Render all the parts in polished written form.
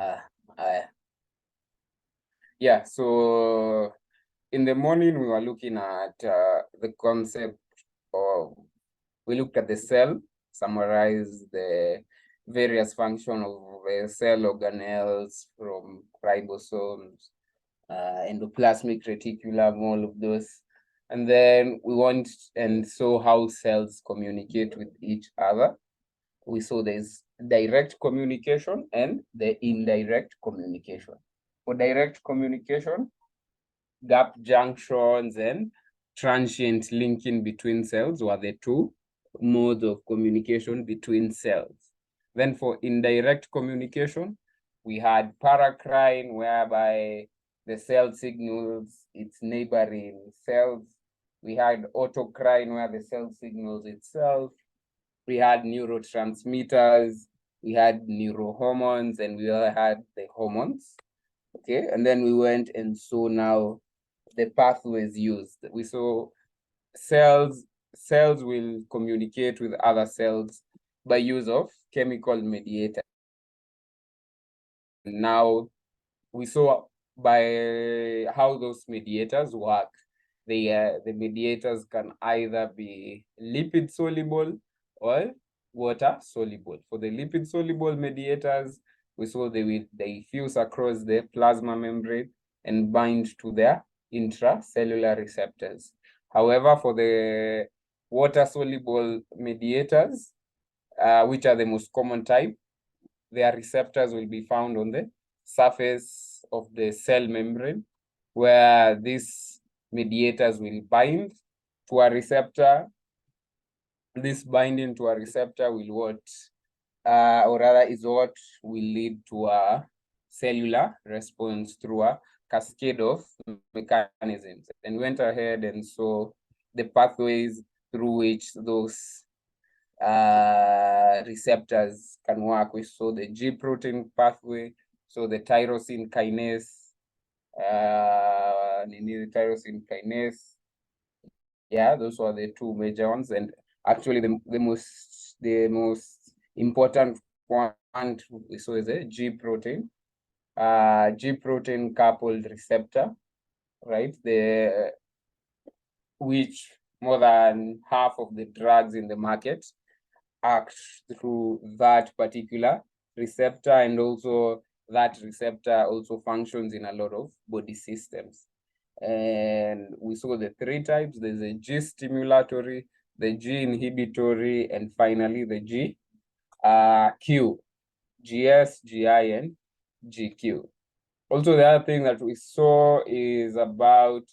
Uh, uh, yeah, so in the morning we were looking at the concept of, we looked at the cell, summarize the various functions of cell organelles from ribosomes, endoplasmic reticulum, all of those. And then we went and saw how cells communicate with each other. We saw there's direct communication and the indirect communication. For direct communication, gap junctions and transient linking between cells were the two modes of communication between cells. Then for indirect communication, we had paracrine, whereby the cell signals its neighboring cells. We had autocrine, where the cell signals itself. We had neurotransmitters, we had neurohormones, and we all had the hormones. Okay, and then we went and saw now the pathways used. We saw cells will communicate with other cells by use of chemical mediators. Now we saw by how those mediators work. The mediators can either be lipid soluble or water soluble. For the lipid soluble mediators, we saw they fuse across the plasma membrane and bind to their intracellular receptors. However, for the water soluble mediators, which are the most common type, their receptors will be found on the surface of the cell membrane, where these mediators will bind to a receptor. This binding to a receptor will or rather is what will lead to a cellular response through a cascade of mechanisms. And went ahead and saw the pathways through which those receptors can work. We saw the G protein pathway, so the tyrosine kinase, tyrosine kinase. Yeah, those were the two major ones, and actually the most important one we saw is a G protein, G protein coupled receptor, right? Which more than half of the drugs in the market act through that particular receptor, and also that receptor also functions in a lot of body systems. And we saw the three types. There's a G stimulatory, the G inhibitory, and finally the G Q, GS, GI, and GQ. Also, the other thing that we saw is about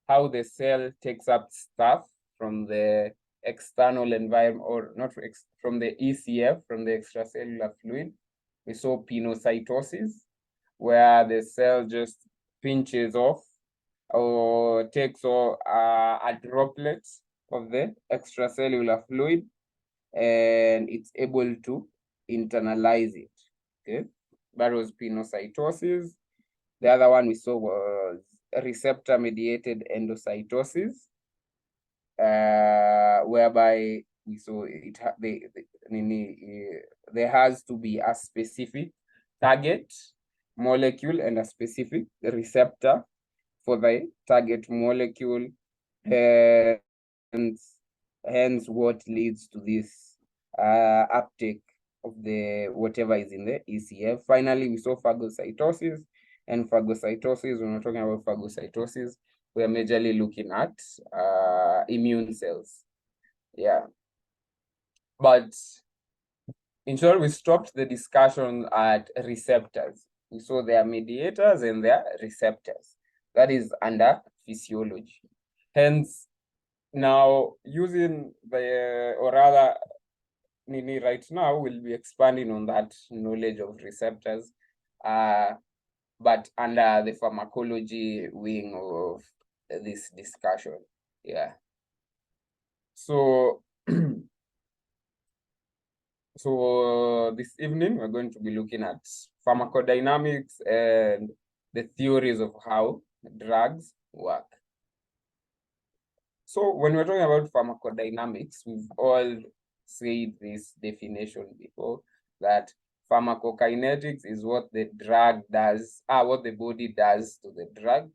how the cell takes up stuff from the external environment, or not from the ECF, from the extracellular fluid. We saw pinocytosis, where the cell just pinches off or takes a droplet of the extracellular fluid, and it's able to internalize it. Okay, that was pinocytosis. The other one we saw was receptor-mediated endocytosis, whereby we saw there has to be a specific target molecule and a specific receptor for the target molecule, and hence what leads to this uptake of the whatever is in the ECF. Finally, we saw phagocytosis, and phagocytosis, when we're talking about phagocytosis, we are majorly looking at immune cells. Yeah. But in short, we stopped the discussion at receptors. We saw their mediators and their receptors. That is under physiology. Hence, now using or rather, right now we'll be expanding on that knowledge of receptors, but under the pharmacology wing of this discussion. Yeah. So, this evening we're going to be looking at pharmacodynamics and the theories of how drugs work. So when we're talking about pharmacodynamics, we've all said this definition before, that pharmacokinetics is what the drug does, what the body does to the drug.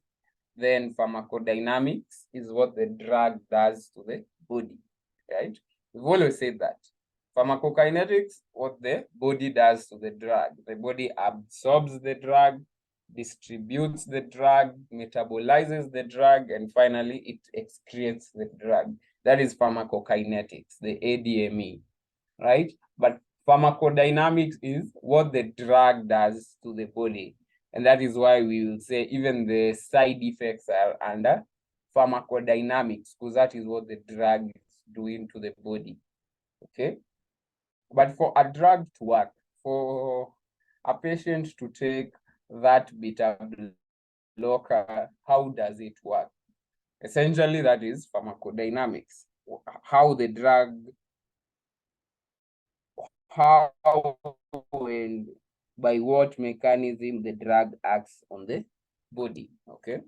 Then pharmacodynamics is what the drug does to the body, right? We've always said that. Pharmacokinetics, what the body does to the drug. The body absorbs the drug, distributes the drug, metabolizes the drug, and finally it excretes the drug. That is pharmacokinetics, the ADME, right? But pharmacodynamics is what the drug does to the body. And that is why we will say even the side effects are under pharmacodynamics, because that is what the drug is doing to the body. Okay? But for a drug to work, for a patient to take that beta blocker, how does it work? Essentially, that is pharmacodynamics. How the drug, how and by what mechanism the drug acts on the body. Okay.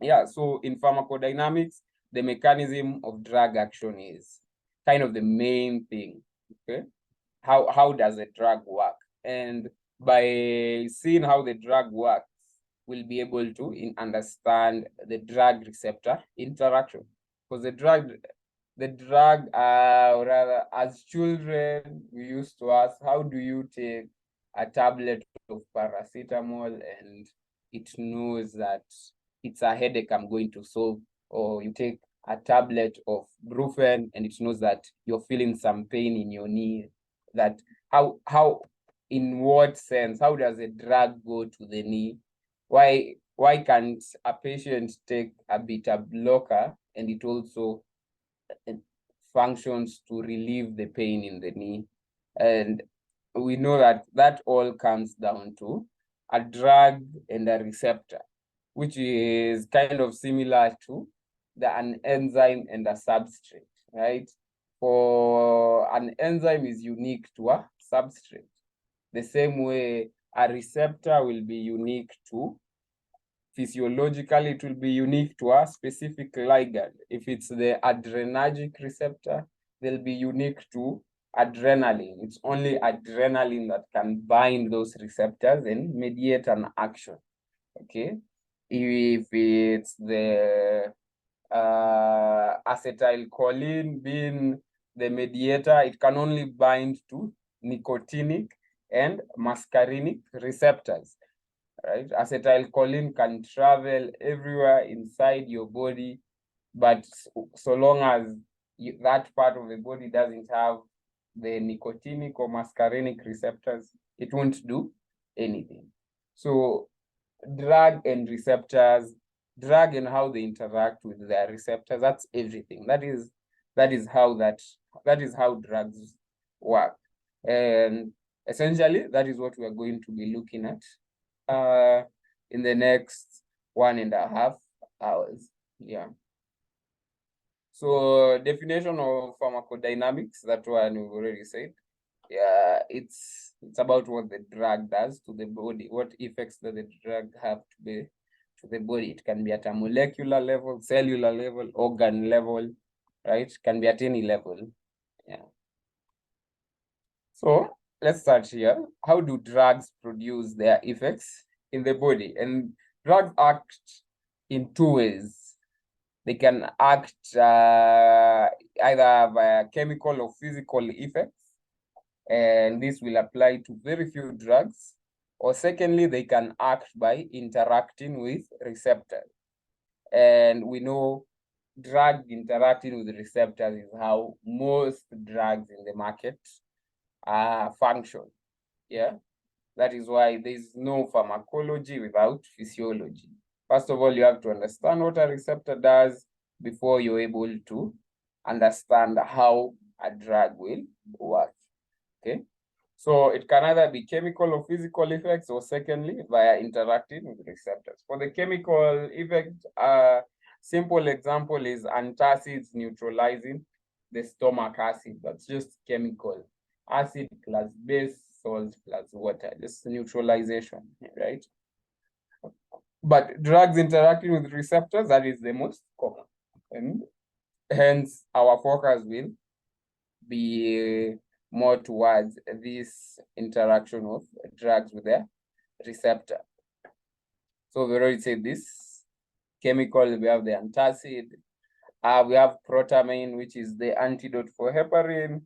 Yeah, so in pharmacodynamics, the mechanism of drug action is kind of the main thing. Okay. How does the drug work? And by seeing how the drug works, we'll be able to understand the drug receptor interaction. Because the drug, or rather, as children, we used to ask, how do you take a tablet of paracetamol and it knows that it's a headache I'm going to solve? Or you take a tablet of Brufen and it knows that you're feeling some pain in your knee. That how in what sense, how does a drug go to the knee? Why can't a patient take a beta blocker and it also functions to relieve the pain in the knee? And we know that that all comes down to a drug and a receptor, which is kind of similar to an enzyme and a substrate, right? For an enzyme is unique to a substrate. The same way a receptor will be unique to, physiologically, it will be unique to a specific ligand. If it's the adrenergic receptor, they'll be unique to adrenaline. It's only adrenaline that can bind those receptors and mediate an action. Okay. If it's the acetylcholine being the mediator, it can only bind to nicotinic and muscarinic receptors, right? Acetylcholine can travel everywhere inside your body, but so long as that part of the body doesn't have the nicotinic or muscarinic receptors, it won't do anything. So drug and receptors, drug and how they interact with their receptors, that's everything. That is how drugs work. And essentially, that is what we are going to be looking at in the next 1.5 hours. Yeah. So definition of pharmacodynamics, that one we've already said. Yeah, it's about what the drug does to the body, what effects does the drug have to the body. It can be at a molecular level, cellular level, organ level, right? It can be at any level. Yeah. So let's start here. How do drugs produce their effects in the body? And drugs act in 2 ways. They can act either via chemical or physical effects, and this will apply to very few drugs. Or secondly, they can act by interacting with receptors. And we know drug interacting with receptors is how most drugs in the market function. Yeah, that is why there's no pharmacology without physiology. First of all, you have to understand what a receptor does before you're able to understand how a drug will work. Okay, so it can either be chemical or physical effects, or secondly, via interacting with receptors. For the chemical effect, simple example is antacids neutralizing the stomach acid. That's just chemical. Acid plus base, salt plus water, just neutralization, right? But drugs interacting with receptors, that is the most common. And hence, our focus will be more towards this interaction of drugs with their receptor. So we already said this chemical, we have the antacid, we have protamine, which is the antidote for heparin,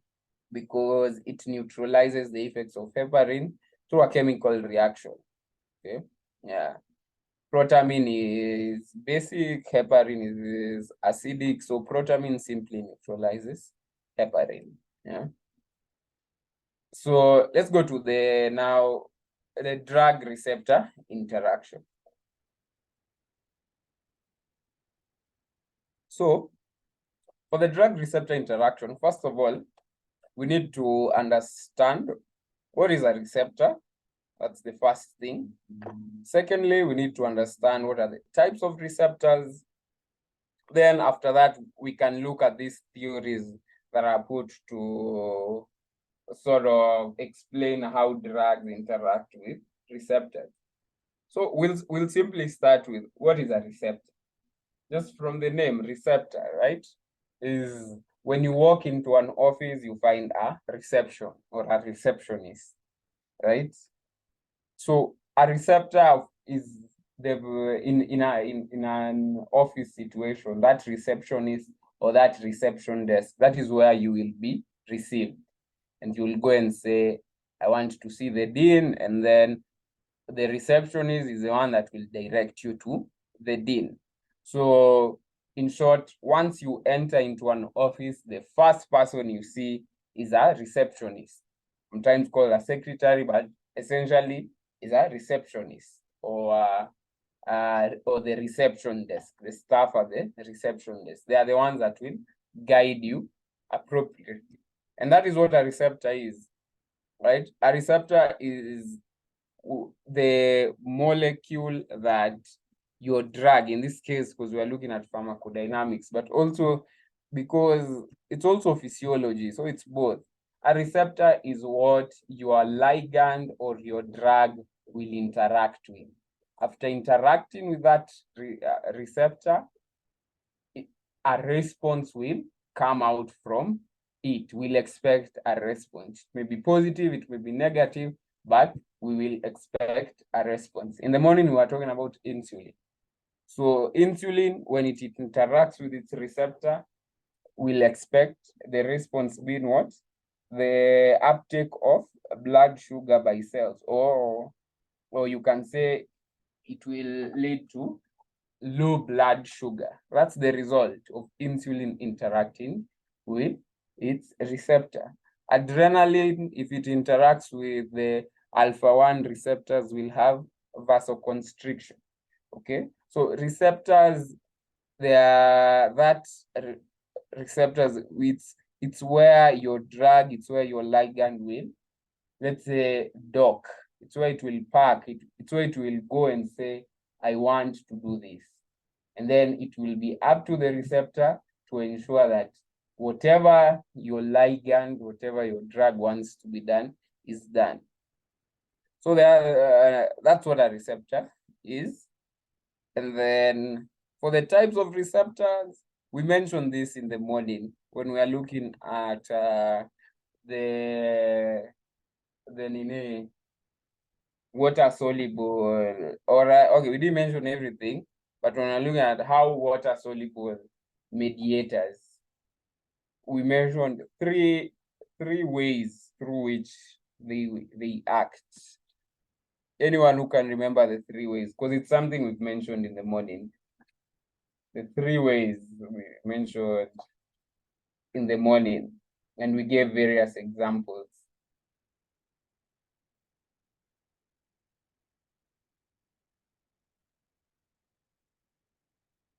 because it neutralizes the effects of heparin through a chemical reaction. Okay, yeah. Protamine is basic, heparin is acidic, so protamine simply neutralizes heparin. Yeah. So let's go to the drug receptor interaction. So for the drug receptor interaction, first of all, we need to understand what is a receptor. That's the first thing. Secondly, we need to understand what are the types of receptors. Then after that, we can look at these theories that are put to sort of explain how drugs interact with receptors. So we'll simply start with what is a receptor. Just from the name, receptor, right? Is when you walk into an office, you find a reception or a receptionist, right? So a receptor is in an office situation, that receptionist or that reception desk, that is where you will be received. And you will go and say, I want to see the dean, and then the receptionist is the one that will direct you to the dean. So in short, once you enter into an office, the first person you see is a receptionist, sometimes called a secretary, but essentially is a receptionist or the reception desk, the staff at the reception desk. They are the ones that will guide you appropriately. And that is what a receptor is, right? A receptor is the molecule that your drug, in this case, because we are looking at pharmacodynamics, but also because it's also physiology, so it's both. A receptor is what your ligand or your drug will interact with. After interacting with that receptor, a response will come out from it. We'll expect a response. It may be positive, it may be negative, but we will expect a response. In the morning, we were talking about insulin. So insulin, when it interacts with its receptor, we'll expect the response being what? The uptake of blood sugar by cells, or you can say it will lead to low blood sugar. That's the result of insulin interacting with its receptor. Adrenaline, if it interacts with the alpha-1 receptors, will have vasoconstriction. Okay, so receptors, they are receptors, it's where your drug, it's where your ligand will, let's say, dock. It's where it will park. It's where it will go and say, I want to do this. And then it will be up to the receptor to ensure that whatever your ligand, whatever your drug wants to be done, is done. So that's what a receptor is. And then for the types of receptors, we mentioned this in the morning when we are looking at the water soluble, or okay, we didn't mention everything, but when we're looking at how water soluble mediators, we mentioned three ways through which they act. Anyone who can remember the 3 ways, because it's something we've mentioned in the morning. The 3 ways we mentioned in the morning, and we gave various examples.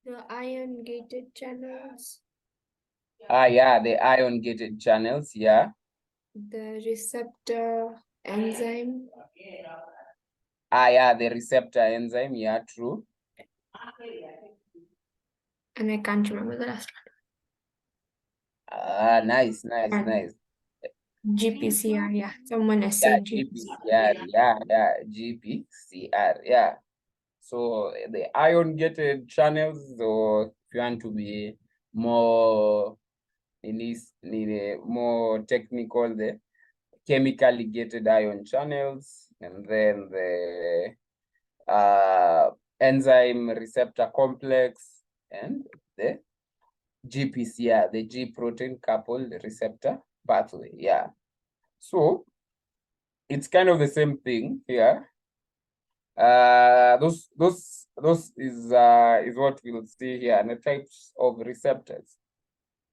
The ion-gated channels. Yeah, the ion-gated channels, yeah. The receptor enzyme. Yeah, the receptor enzyme, yeah, true. And I can't remember the last one. Nice. GPCR, yeah. Someone has Yeah, said GPCR, yeah, GPCR, yeah. So the ion-gated channels, or if you want to be more more technical, chemically gated ion channels, and then the enzyme receptor complex, and the GPCR, the G protein coupled receptor pathway. Yeah. So it's kind of the same thing here. Those is what we'll see here, and the types of receptors,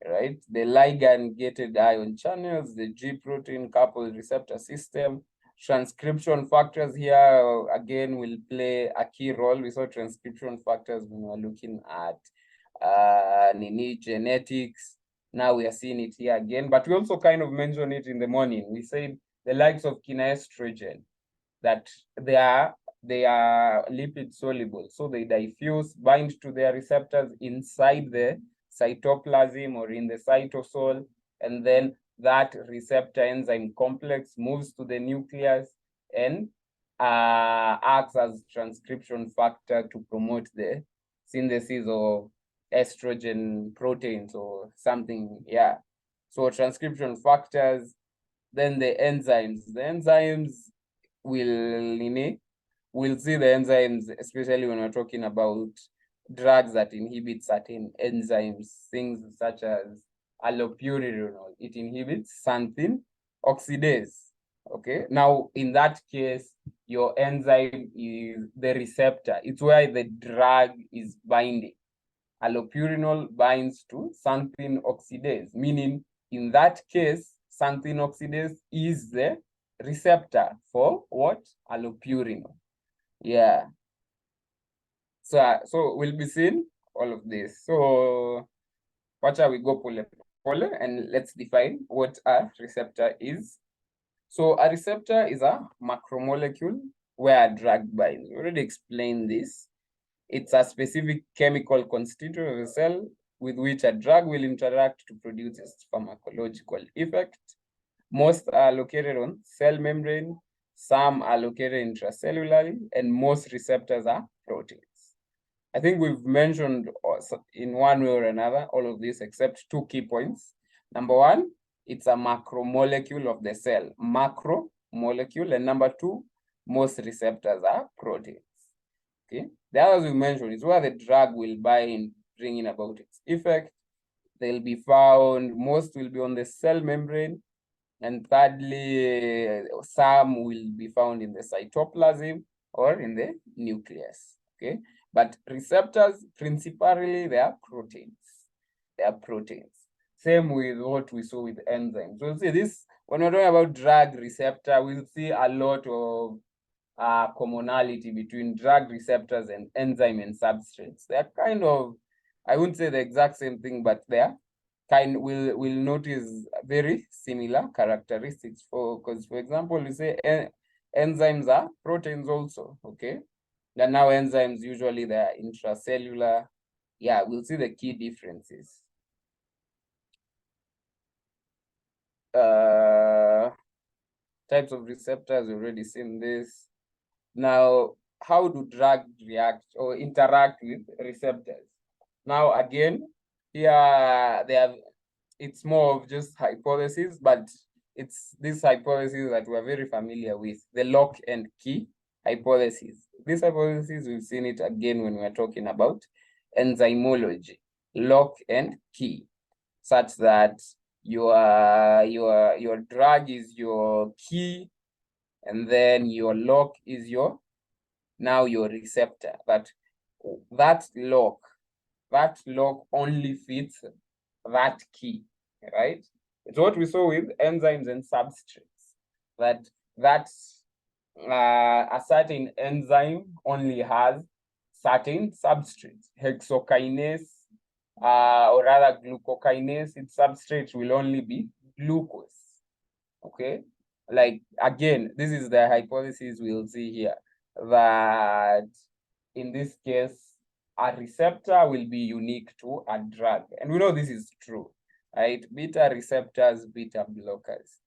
right? The ligand gated ion channels, the G protein coupled receptor system. Transcription factors here again will play a key role. We saw transcription factors when we were looking at genetics. Now we are seeing it here again, but we also kind of mentioned it in the morning. We said the likes of kinaestrogen, that they are lipid soluble, so they diffuse, bind to their receptors inside the cytoplasm or in the cytosol, and then that receptor enzyme complex moves to the nucleus and acts as transcription factor to promote the synthesis of estrogen proteins or something. Yeah. So transcription factors, then the enzymes. The enzymes we'll see the enzymes, especially when we're talking about drugs that inhibit certain enzymes, things such as allopurinol. It inhibits xanthine oxidase. Okay. Now, in that case, your enzyme is the receptor. It's where the drug is binding. Allopurinol binds to xanthine oxidase, meaning in that case, xanthine oxidase is the receptor for what? Allopurinol. Yeah. So we'll be seeing all of this. So what shall we go pole and let's define what a receptor is. So a receptor is a macromolecule where a drug binds. We already explained this. It's a specific chemical constituent of a cell with which a drug will interact to produce its pharmacological effect. Most are located on cell membrane, some are located intracellularly, and most receptors are proteins. I think we've mentioned in one way or another all of this except two key points. Number one, it's a macromolecule of the cell, macromolecule, and number two, most receptors are proteins. Okay. The others we mentioned is where the drug will bind, bringing about its effect. They'll be found, most will be on the cell membrane, and thirdly, some will be found in the cytoplasm or in the nucleus. Okay. But receptors, principally, they are proteins. They are proteins. Same with what we saw with enzymes. We'll see this, when we're talking about drug receptor, we'll see a lot of commonality between drug receptors and enzyme and substrates. They're kind of, I wouldn't say the exact same thing, but they're we'll notice very similar characteristics. Because for example, we say enzymes are proteins also. Okay. And now enzymes usually they're intracellular. Yeah, we'll see the key differences. Types of receptors, we've already seen this. Now, how do drugs react or interact with receptors? Now, again, here it's more of just hypothesis, but it's this hypothesis that we're very familiar with, the lock and key hypothesis. This hypothesis, we've seen it again when we're talking about enzymology, lock and key, such that your drug is your key, and then your lock is your receptor. But that lock only fits that key, right? It's what we saw with enzymes and substrates, that a certain enzyme only has certain substrates. Hexokinase, or rather glucokinase, its substrate will only be glucose. Okay. Like, again, this is the hypothesis we'll see here, that in this case, a receptor will be unique to a drug. And we know this is true, right? Beta receptors, beta blockers.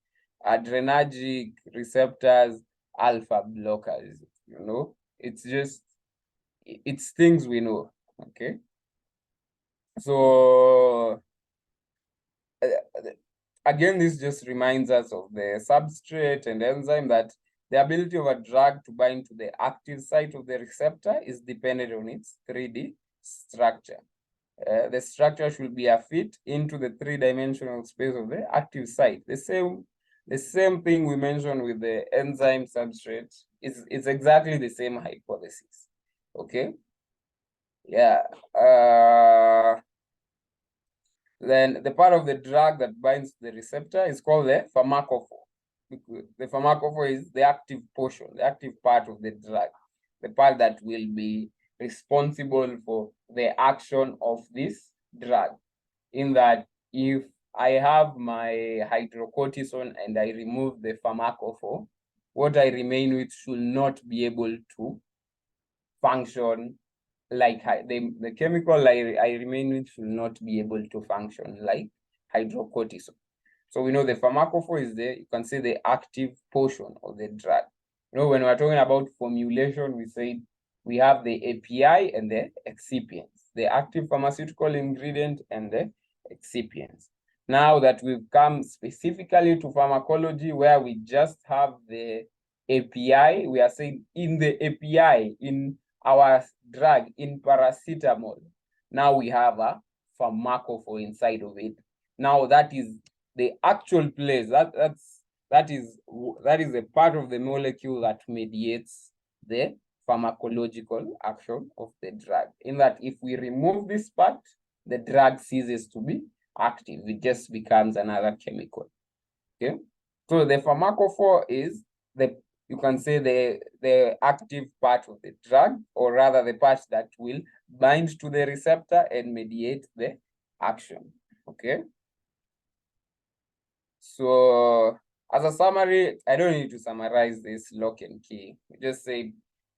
Adrenergic receptors, alpha blockers. You know, it's things we know. Okay. So again, this just reminds us of the substrate and enzyme, that the ability of a drug to bind to the active site of the receptor is dependent on its 3D structure. The structure should be a fit into the three-dimensional space of the active site. The same thing we mentioned with the enzyme substrate. It's exactly the same hypothesis. Okay. Yeah. Then the part of the drug that binds the receptor is called the pharmacophore. The pharmacophore is the active portion, the active part of the drug, the part that will be responsible for the action of this drug. In that, if I have my hydrocortisone and I remove the pharmacophore, what I remain with should not be able to function like the chemical I remain with should not be able to function like hydrocortisone. So we know the pharmacophore is you can say the active portion of the drug. You know, when we're talking about formulation, we say we have the API and the excipients, the active pharmaceutical ingredient and the excipients. Now that we've come specifically to pharmacology, where we just have the API, we are saying in the API, in our drug, in paracetamol, now we have a pharmacophore inside of it. Now that is the actual place, that is a part of the molecule that mediates the pharmacological action of the drug. In that, if we remove this part, the drug ceases to be active. It just becomes another chemical. Okay. So the pharmacophore is you can say the active part of the drug, or rather the part that will bind to the receptor and mediate the action. Okay. So as a summary, I don't need to summarize this lock and key. We just say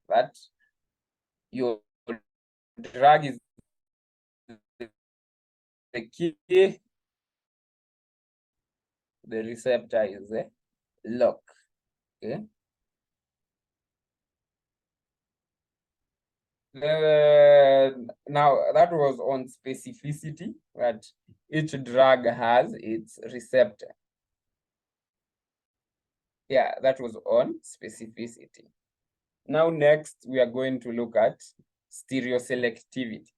that your drug is the key, the receptor is the lock. Okay. Now that was on specificity, that each drug has its receptor. Yeah, that was on specificity. Now next we are going to look at stereoselectivity.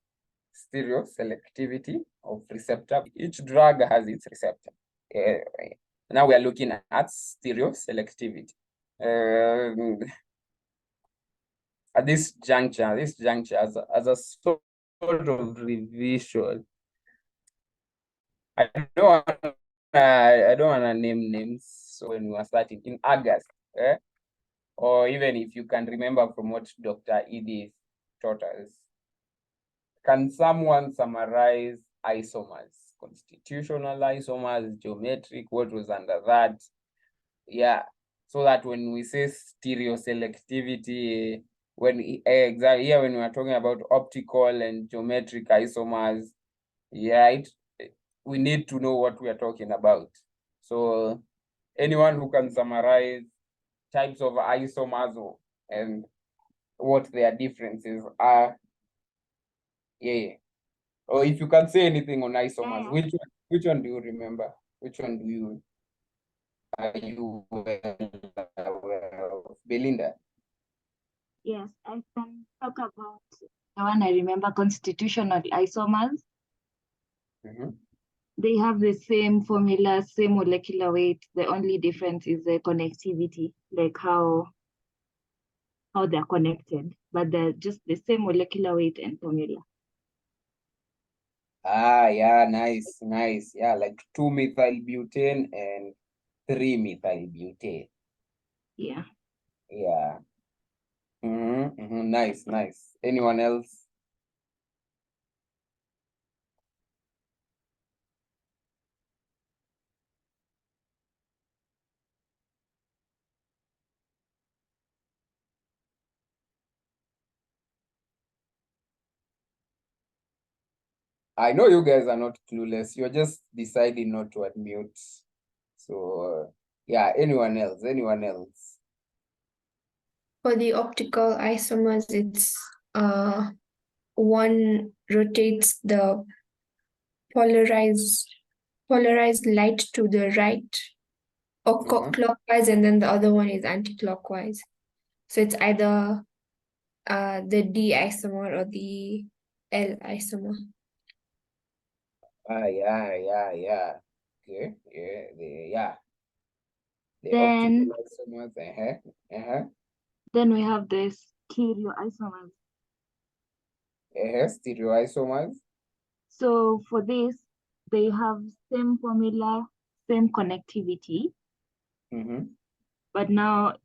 Stereoselectivity of receptor. Each drug has its receptor. Now we are looking at stereoselectivity. At this juncture, as a sort of revision, I don't want to name names. So when we are starting in August, or even if you can remember from what Dr. Edith taught us, can someone summarize isomers, constitutional isomers, geometric, what was under that? Yeah, so that when we say stereoselectivity, exactly here when we are talking about optical and geometric isomers, yeah, we need to know what we are talking about. So anyone who can summarize types of isomers and what their differences are, yeah. Or if you can say anything on isomers, which one do you remember? Which one are you aware of? Belinda? Yes, I can talk about the one I remember, constitutional isomers. They have the same formula, same molecular weight. The only difference is the connectivity, like how they're connected, but they're just the same molecular weight and formula. Ah, yeah, nice. Yeah, like 2-methylbutane and 3-methylbutane. Yeah. Yeah. Nice. Anyone else? I know you guys are not clueless. You're just deciding not to unmute. So, yeah, anyone else? For the optical isomers, it's one rotates the polarized polarized light to the right or clockwise, and then the other one is anti-clockwise. So it's either the D isomer or the L isomer. Yeah. Okay, yeah. The Then, optical isomers, then we have the stereoisomers. stereoisomers. So for this, they have same formula, same connectivity, but now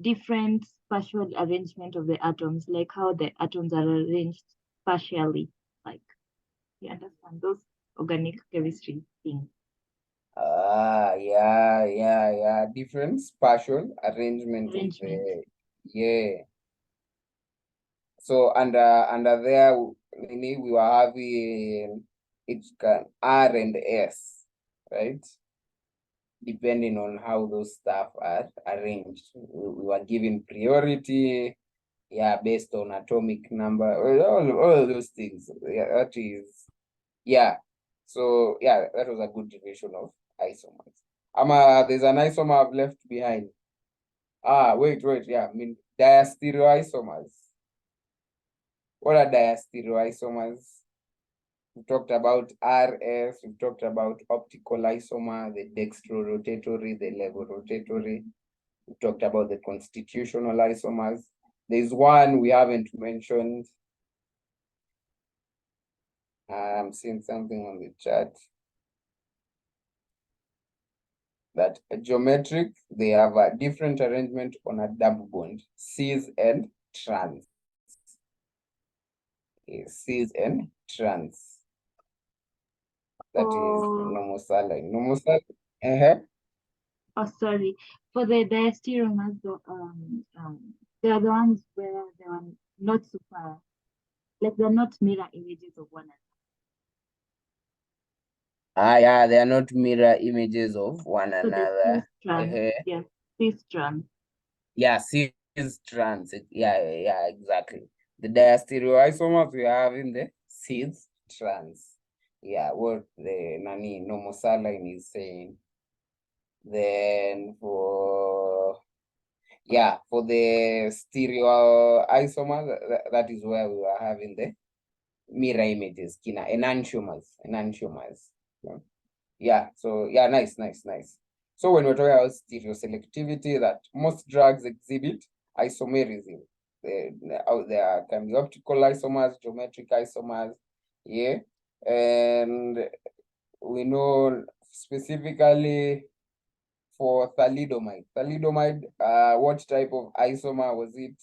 different spatial arrangement of the atoms, like how the atoms are arranged spatially. Like, you understand those organic chemistry things. Yeah. Different spatial arrangement. Yeah. So under there, we were having R and S, right? Depending on how those stuff are arranged. We were given priority, yeah, based on atomic number, all those things. Yeah, that is, yeah. So yeah, that was a good division of isomers. There's an isomer I've left behind. Wait, yeah, I mean diastereoisomers. What are diastereoisomers? We talked about RS, we talked about optical isomer, the dextrorotatory, the levorotatory. We talked about the constitutional isomers. There's one we haven't mentioned. I'm seeing something on the chat. That geometric, they have a different arrangement on a double bond, cis and trans. Cis and trans. That is normal saline. Oh, sorry. For the diastereomers, they are the ones where they are not super, like they're not mirror images of one another. Yeah, they are not mirror images of one So another. Yeah, cis trans. Yeah, cis trans. Yeah, exactly. The diastereoisomers we have in the cis trans. Yeah, what the normal saline is saying. Then for the stereoisomer, that is where we are having the mirror images, enantiomers. Yeah, so yeah, nice. So when we're talking about stereoselectivity, that most drugs exhibit isomerism. There can be optical isomers, geometric isomers, yeah. And we know specifically for thalidomide. What type of isomer was it?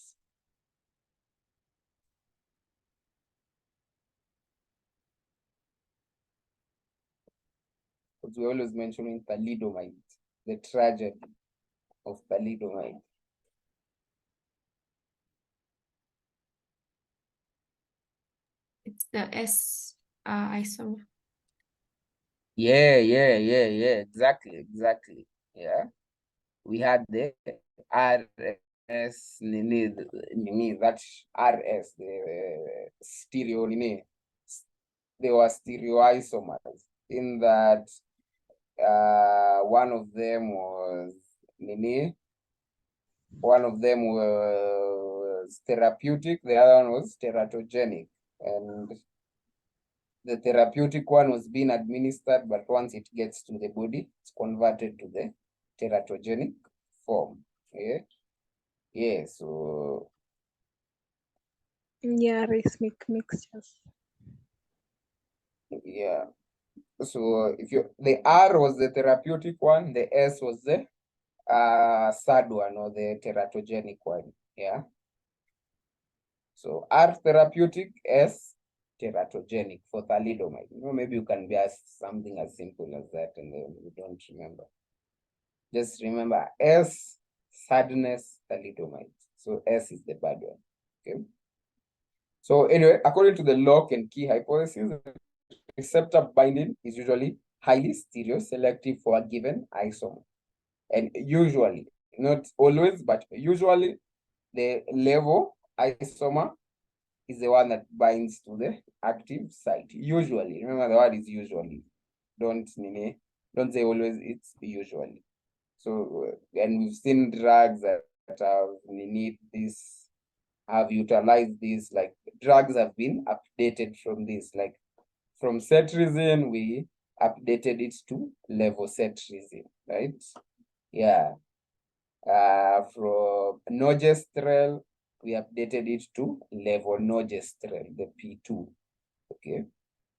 Because we're always mentioning thalidomide, the tragedy of thalidomide. It's the S isomer. Yeah, exactly. Yeah. We had the RS, that RS, the stereo, they were stereoisomers in that one of them was therapeutic, the other one was teratogenic, and the therapeutic one was being administered, but once it gets to the body, it's converted to the teratogenic form. Yeah, so yeah, rhythmic mixtures. Yeah, so the R was the therapeutic one, the S was the third one, or the teratogenic one. Yeah, so R therapeutic, S teratogenic for thalidomide. Maybe you can be asked something as simple as that and then you don't remember. Just remember S, sadness, thalidomide. So S is the bad one. Okay. So anyway, according to the lock and key hypothesis, receptor binding is usually highly stereoselective for a given isomer. And usually, not always, but usually the level isomer is the one that binds to the active site. Usually, remember the word is usually. don't say always, it's usually. So, and we've seen drugs that have need this, have utilized this, like drugs have been updated from this, like from cetirizine, we updated it to levocetirizine, right? Yeah. From nogestrel, we updated it to levonorgestrel, the P2. Okay.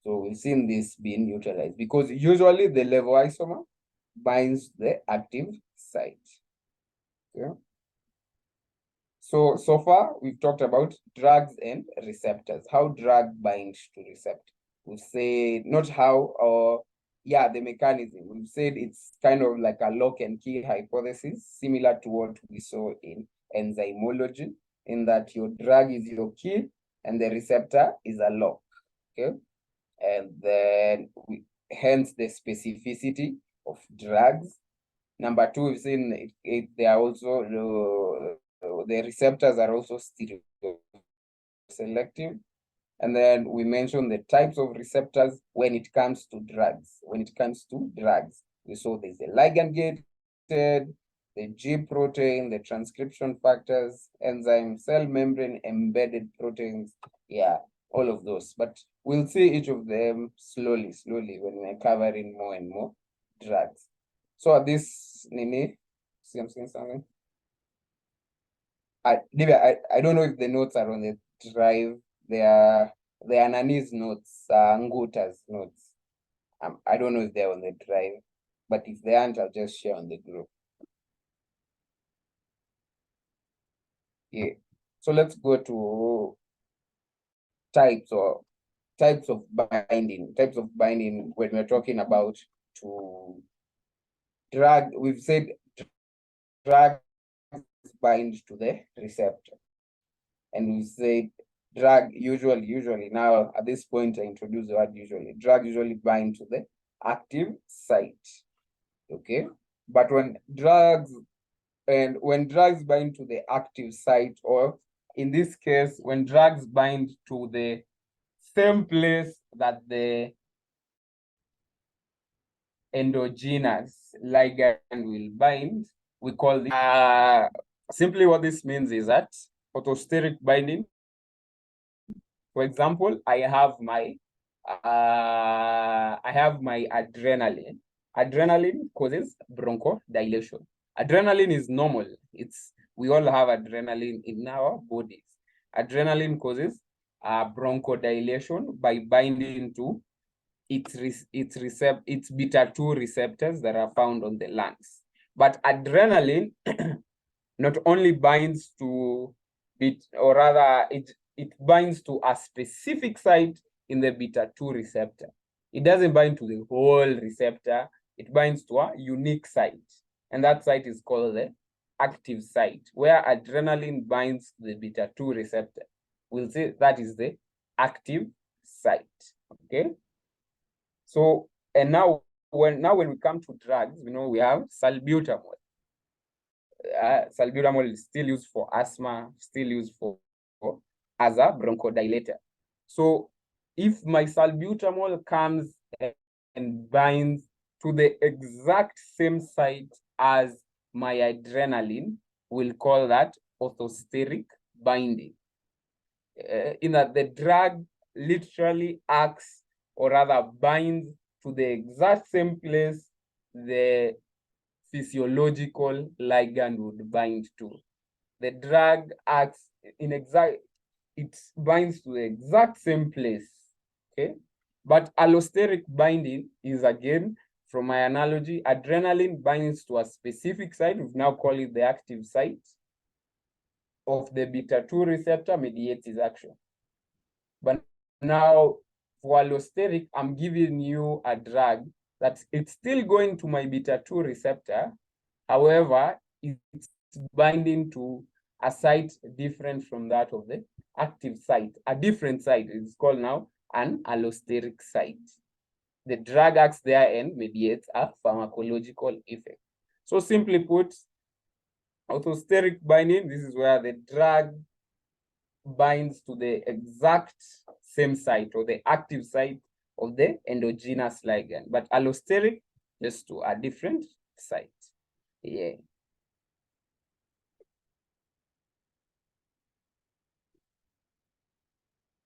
So we've seen this being utilized because usually the levoisomer binds the active site. Okay. So far we've talked about drugs and receptors, how drug binds to receptor. We've said not how, or yeah, the mechanism. We've said it's kind of like a lock and key hypothesis, similar to what we saw in enzymology, in that your drug is your key and the receptor is a lock. Okay. And then hence the specificity of drugs. Number two, we've seen they are also the receptors are also stereoselective. And then we mentioned the types of receptors when it comes to drugs. We saw there's the ligand-gated, the G protein, the transcription factors, enzyme, cell membrane, embedded proteins. Yeah, all of those. But we'll see each of them slowly when we're covering more and more drugs. So this, Nini, see I'm saying something? I don't know if the notes are on the drive. They are Nani's notes, Nguta's notes. I don't know if they're on the drive, but if they aren't, I'll just share on the group. Yeah. So let's go to types of binding. Types of binding when we're talking about to drug. We've said drugs bind to the receptor. And we say drug usually now at this point I introduce the word usually. Drug usually bind to the active site. Okay. But when drugs bind to the active site, or in this case, when drugs bind to the same place that the endogenous ligand will bind, we call this simply what this means is that orthosteric binding. For example, I have my adrenaline. Adrenaline causes bronchodilation. Adrenaline is normal. We all have adrenaline in our bodies. Adrenaline causes bronchodilation by binding to its beta-2 receptors that are found on the lungs. But adrenaline not only binds to it binds to a specific site in the beta-2 receptor. It doesn't bind to the whole receptor. It binds to a unique site. And that site is called the active site, where adrenaline binds to the beta-2 receptor. We'll say that is the active site. Okay. So, and now when we come to drugs, we have salbutamol. Salbutamol is still used for asthma, still used as a bronchodilator. So if my salbutamol comes and binds to the exact same site as my adrenaline, we'll call that orthosteric binding. In that the drug literally acts, or rather binds, to the exact same place the physiological ligand would bind to. The drug acts it binds to the exact same place. Okay. But allosteric binding is, again, from my analogy, adrenaline binds to a specific site. We've now called it the active site of the beta-2 receptor, mediates its action. But now for allosteric, I'm giving you a drug that it's still going to my beta-2 receptor. However, it's binding to a site different from that of the active site. A different site is called now an allosteric site. The drug acts there and mediates a pharmacological effect. So simply put, orthosteric binding, this is where the drug binds to the exact same site, or the active site of the endogenous ligand, but allosteric just to a different site. Yeah.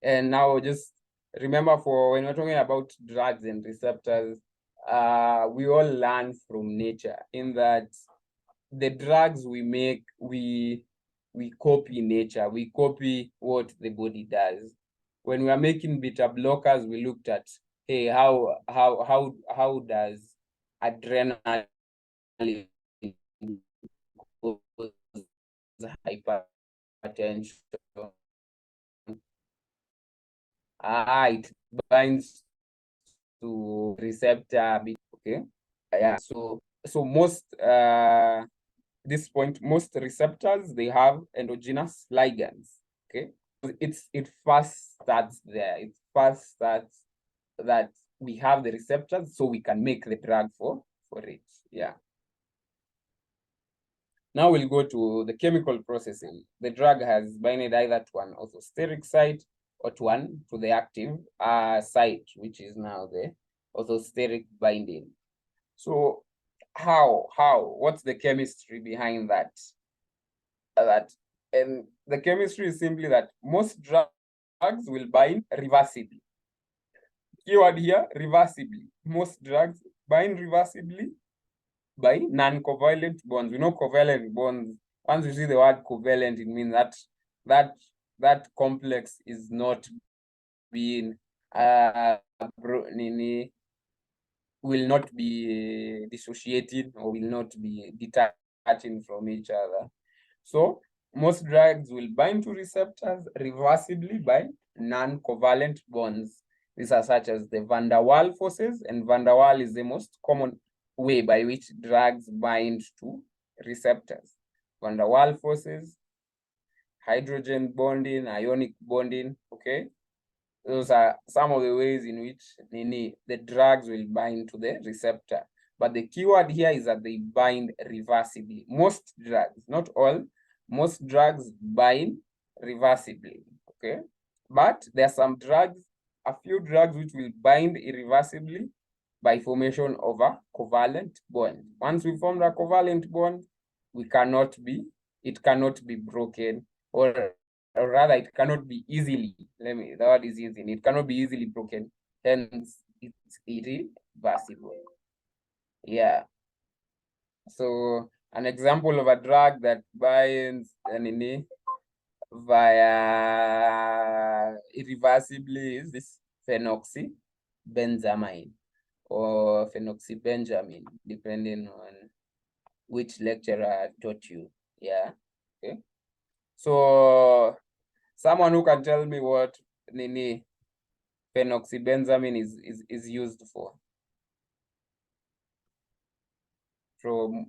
And now just remember, for when we're talking about drugs and receptors, we all learn from nature in that the drugs we make, we copy nature, we copy what the body does. When we are making beta blockers, we looked at, hey, how does adrenaline cause hypertension? It binds to receptor, okay? Yeah, so most this point, most receptors, they have endogenous ligands, okay? It first starts there. It first starts that we have the receptors so we can make the drug for it. Yeah. Now we'll go to the chemical processing. The drug has binded either to an orthosteric site or to the active site, which is now the orthosteric binding. So what's the chemistry behind that? And the chemistry is simply that most drugs will bind reversibly. Keyword here, reversibly. Most drugs bind reversibly by non-covalent bonds. We know covalent bonds. Once you see the word covalent, it means that complex is not being will not be dissociated or will not be detaching from each other. So most drugs will bind to receptors reversibly by non-covalent bonds. These are such as the van der Waals forces, and van der Waals is the most common way by which drugs bind to receptors. Van der Waals forces, hydrogen bonding, ionic bonding, okay? Those are some of the ways in which the drugs will bind to the receptor. But the keyword here is that they bind reversibly. Most drugs, not all, most drugs bind reversibly, okay? But there are some drugs, a few drugs which will bind irreversibly by formation of a covalent bond. Once we form a covalent bond, it cannot be broken, or rather it cannot be easily, the word is easy, it cannot be easily broken, hence it's irreversible. Yeah. So an example of a drug that binds via irreversibly is this phenoxybenzamine or phenoxybenjamin, depending on which lecturer taught you. Yeah. Okay. So someone who can tell me what phenoxybenzamin is used for, from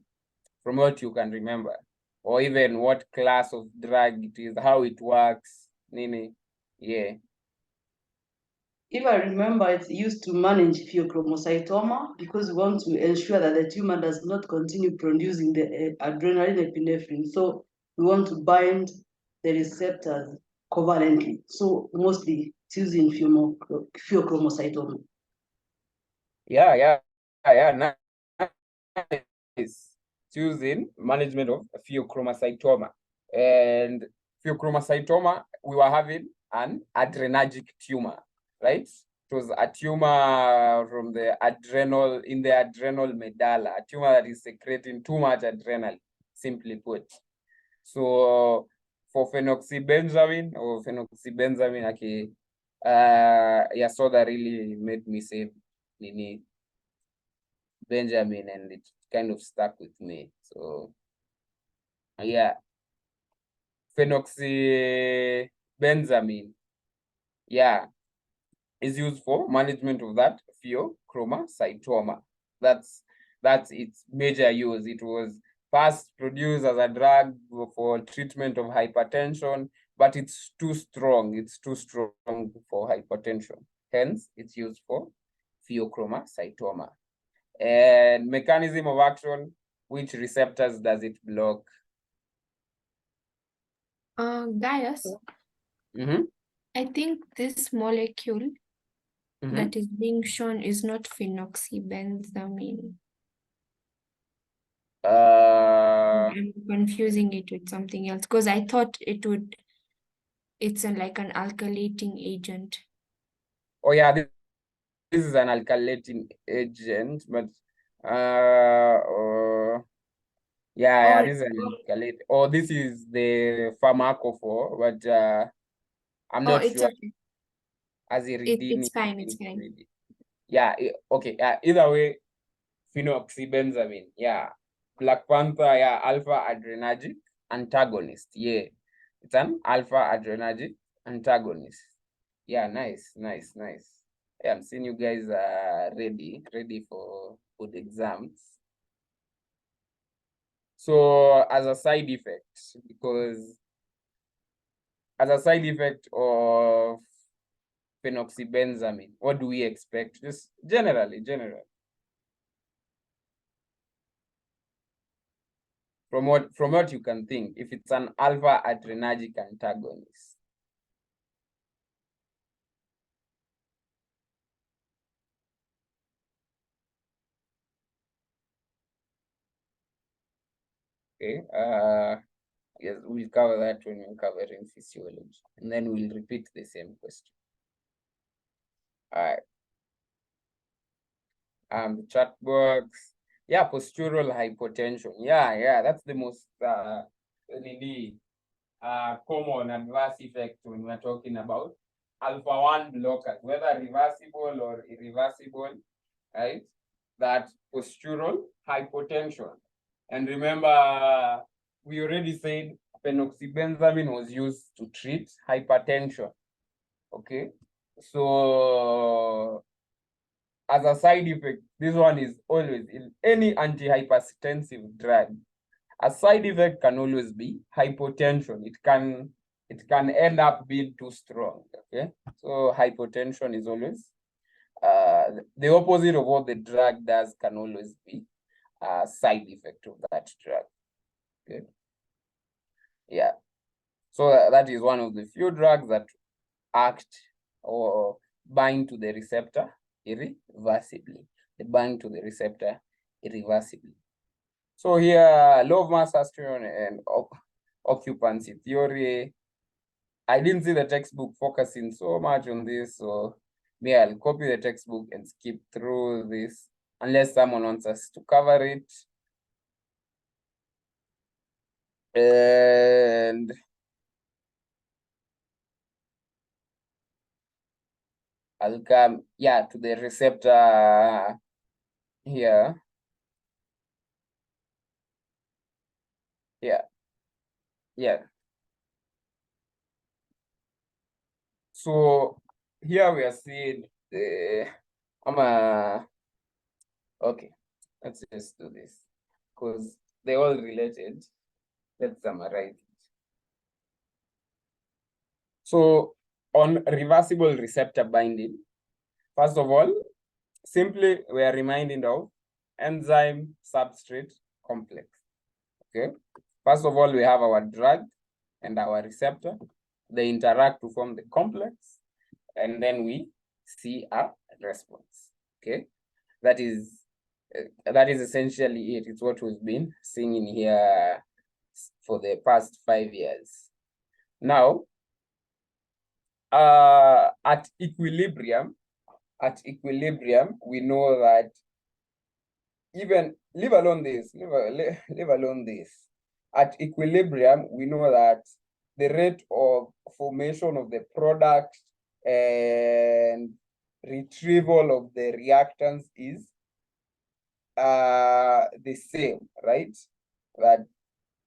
what you can remember, or even what class of drug it is, how it works, yeah. If I remember, it's used to manage pheochromocytoma because we want to ensure that the tumor does not continue producing the adrenaline epinephrine. So we want to bind the receptors covalently. So mostly it's used in pheochromocytoma. Yeah. Nice. It's used in management of pheochromocytoma. And pheochromocytoma, we were having an adrenergic tumor, right? It was a tumor from the adrenal medulla, a tumor that is secreting too much adrenaline, simply put. So for phenoxybenzamin, okay, Yasoda really made me say Benjamin, and it kind of stuck with me. So yeah, phenoxybenzamin, yeah, is used for management of that pheochromocytoma. That's its major use. It was first produced as a drug for treatment of hypertension, but it's too strong. It's too strong for hypertension. Hence, it's used for pheochromocytoma. And mechanism of action, which receptors does it block? Gaius, I think this molecule that is being shown is not phenoxybenzamine. I'm confusing it with something else because I thought it's like an alkylating agent. Oh yeah, this is an alkylating agent, but yeah, this is an alkylate. Oh, this is the pharmacophore, but I'm not it's sure. okay. As a It's fine, it's fine. Yeah, okay. Either way, phenoxybenzamine. Yeah. Black Panther, yeah, alpha adrenergic antagonist. Yeah. It's an alpha adrenergic antagonist. Yeah, nice. Yeah, I'm seeing you guys are ready for the exams. So as a side effect, of phenoxybenzamine, what do we expect? Just generally. From what you can think, if it's an alpha adrenergic antagonist. Okay. Yes, we'll cover that when we're covering physiology, and then we'll repeat the same question. All right. The chat box. Yeah, postural hypotension. Yeah, that's the most really common adverse effect when we're talking about alpha-1 blockers, whether reversible or irreversible, right? That postural hypotension. And remember, we already said phenoxybenzamine was used to treat hypertension. Okay, so as a side effect, this one is always in any antihypertensive drug. A side effect can always be hypotension. It can end up being too strong. Okay, so hypotension is always the opposite of what the drug does can always be a side effect of that drug. Okay. Yeah. So that is one of the few drugs that act or bind to the receptor irreversibly. They bind to the receptor irreversibly. So here, law of mass action and occupancy theory. I didn't see the textbook focusing so much on this, so I'll copy the textbook and skip through this unless someone wants us to cover it. And I'll come, to the receptor here. Yeah. So here we are seeing the, okay, let's just do this because they're all related. Let's summarize it. So on reversible receptor binding, first of all, simply we are reminding of enzyme substrate complex. Okay. First of all, we have our drug and our receptor. They interact to form the complex, and then we see a response. Okay. That is essentially it. It's what we've been seeing in here for the past 5 years. Now, at equilibrium, we know that even leave alone this. At equilibrium, we know that the rate of formation of the product and retrieval of the reactants is the same, right? That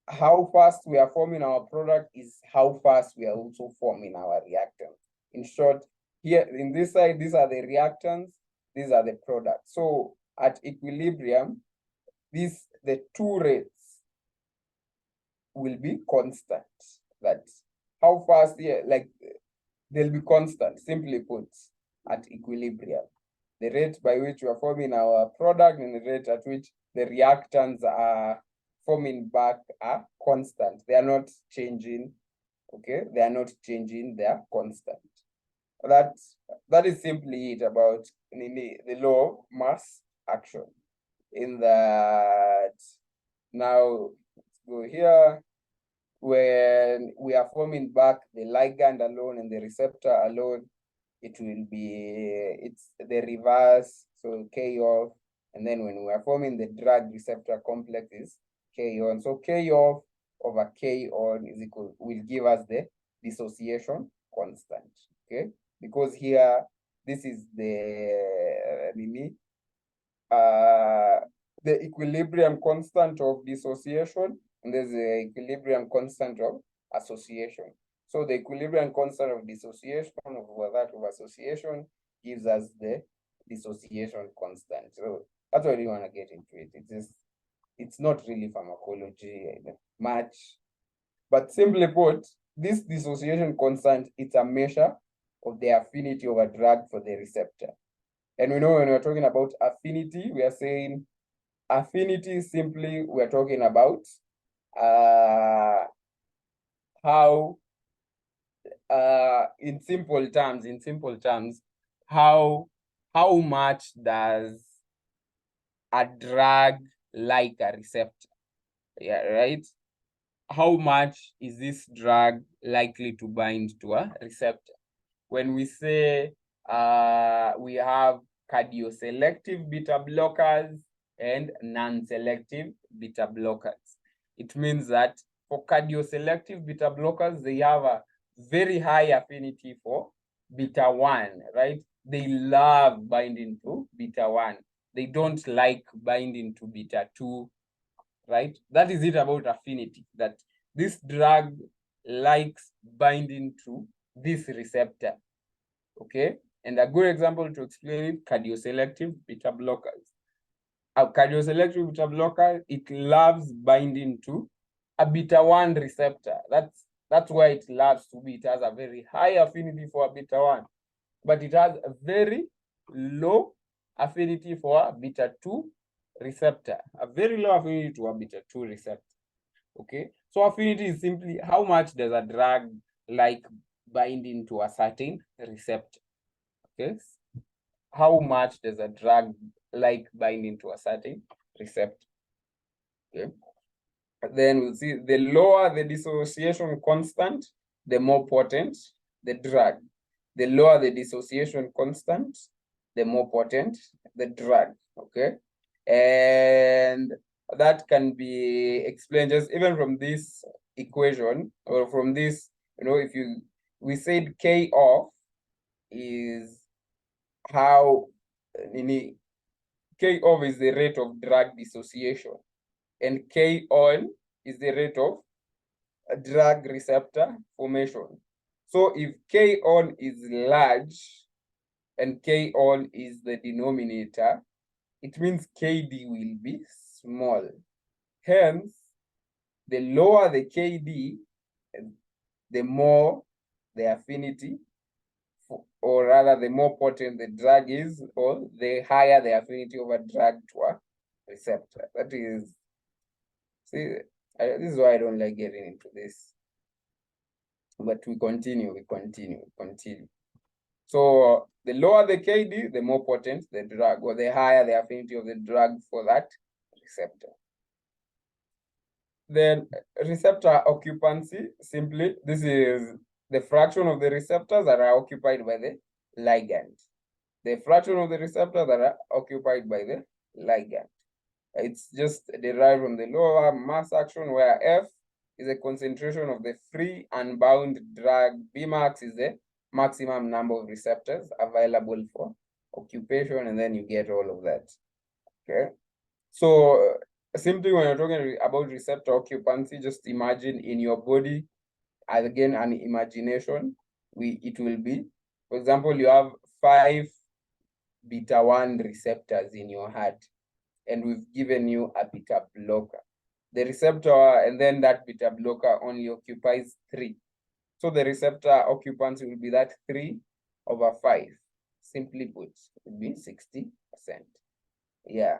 how fast we are forming our product is how fast we are also forming our reactants. In short, here in this side, these are the reactants, these are the products. So at equilibrium, the two rates will be constant. That how fast they'll be constant, simply put, at equilibrium. The rate by which we are forming our product and the rate at which the reactants are forming back are constant. They are not changing. Okay, they are not changing, they are constant. that is simply it about the law of mass action. In that, now let's go here. When we are forming back the ligand alone and the receptor alone, it will be, it's the reverse, so K off. And then when we are forming the drug receptor complex is K on. So K off over K on is equal, will give us the dissociation constant, okay? Because here, this is the equilibrium constant of dissociation, and there's the equilibrium constant of association. So the equilibrium constant of dissociation over that of association gives us the dissociation constant. So that's why we want to get into it. It's not really pharmacology much, but simply put, this dissociation constant, it's a measure of the affinity of a drug for the receptor. And we know when we're talking about affinity, we are saying affinity simply, we're talking about how, in simple terms, how much does a drug like a receptor? Yeah, right? How much is this drug likely to bind to a receptor? When we say we have cardioselective beta blockers and non-selective beta blockers, it means that for cardioselective beta blockers, they have a very high affinity for beta 1, right? They love binding to beta 1. They don't like binding to beta 2, right? That is it about affinity, that this drug likes binding to this receptor, okay? And a good example to explain it, cardioselective beta blockers. A cardioselective beta blocker, it loves binding to a beta 1 receptor. That's why it loves to be. It has a very high affinity for a beta 1, but it has a very low affinity for a beta 2 receptor, a very low affinity to a beta 2 receptor. Okay, so affinity is simply how much does a drug like binding to a certain receptor. Okay, how much does a drug like binding to a certain receptor? Okay, then we'll see the lower the dissociation constant, the more potent the drug. The lower the dissociation constant, the more potent the drug. Okay, and that can be explained just even from this equation, or from this, if we said K off is how K off is the rate of drug dissociation, and K on is the rate of drug receptor formation. So if K on is large and K on is the denominator, it means KD will be small. Hence, the lower the KD, the more the affinity, or rather the more potent the drug is, or the higher the affinity of a drug to a receptor. That is, see, this is why I don't like getting into this. But we continue. So the lower the KD, the more potent the drug, or the higher the affinity of the drug for that receptor. Then receptor occupancy, simply, this is the fraction of the receptors that are occupied by the ligand. The fraction of the receptors that are occupied by the ligand. It's just derived from the lower mass action, where F is a concentration of the free unbound drug. Bmax is the maximum number of receptors available for occupation, and then you get all of that. Okay, so simply when you're talking about receptor occupancy, just imagine in your body, again an imagination, it will be, for example, you have 5 beta 1 receptors in your heart, and we've given you a beta blocker. The receptor, and then that beta blocker only occupies 3. So the receptor occupancy will be that 3 over 5. Simply put, it would be 60%. Yeah.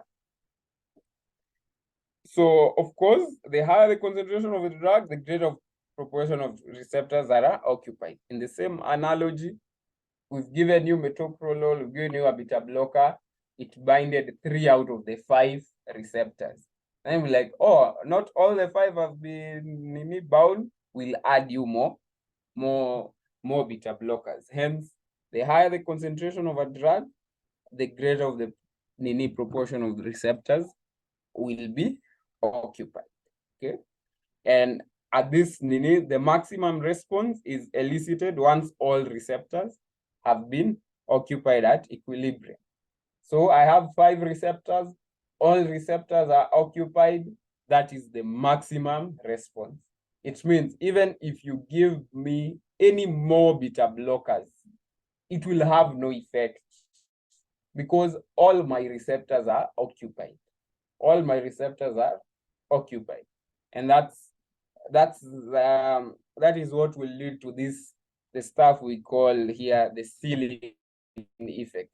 So, of course, the higher the concentration of the drug, the greater proportion of receptors that are occupied. In the same analogy, we've given you metoprolol, we've given you a beta blocker, it binded 3 out of the 5 receptors. And we're like, oh, not all the 5 have been bound, we'll add you more beta blockers. Hence, the higher the concentration of a drug, the greater of the proportion of the receptors will be occupied. Okay. And at this the maximum response is elicited once all receptors have been occupied at equilibrium. So I have 5 receptors, all receptors are occupied, that is the maximum response. It means even if you give me any more beta blockers, it will have no effect because all my receptors are occupied. All my receptors are occupied. And that is what will lead to the stuff we call here the ceiling effect.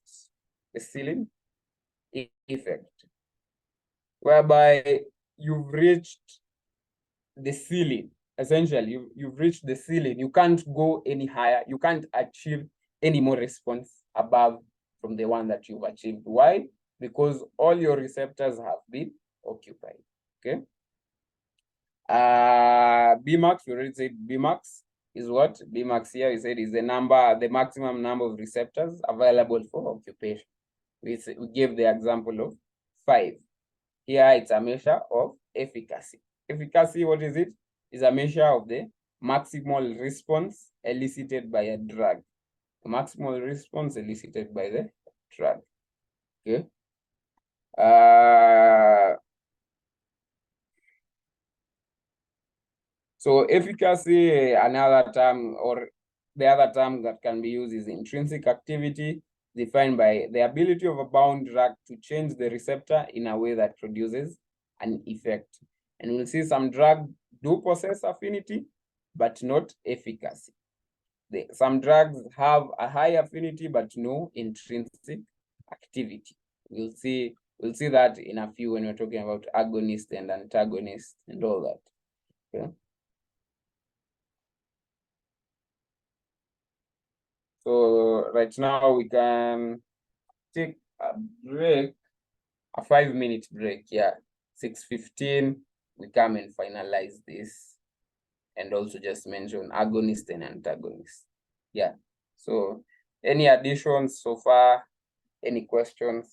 The ceiling effect, whereby you've reached the ceiling. Essentially, you've reached the ceiling. You can't go any higher. You can't achieve any more response above from the one that you've achieved. Why? Because all your receptors have been occupied. Okay. Bmax, we already said Bmax is what? Bmax here, we said is the maximum number of receptors available for occupation. We gave the example of 5. Here it's a measure of efficacy. Efficacy, what is it? Is a measure of the maximal response elicited by a drug. The maximal response elicited by the drug. Okay. So efficacy, another term, or the other term that can be used is intrinsic activity, defined by the ability of a bound drug to change the receptor in a way that produces an effect. And we'll see some drugs do possess affinity, but not efficacy. Some drugs have a high affinity, but no intrinsic activity. We'll see that in a few when we're talking about agonist and antagonist and all that. Okay. So right now we can take a break, a 5-minute break. Yeah, 6:15. We come and finalize this, and also just mention agonist and antagonist. Yeah. So any additions so far? Any questions?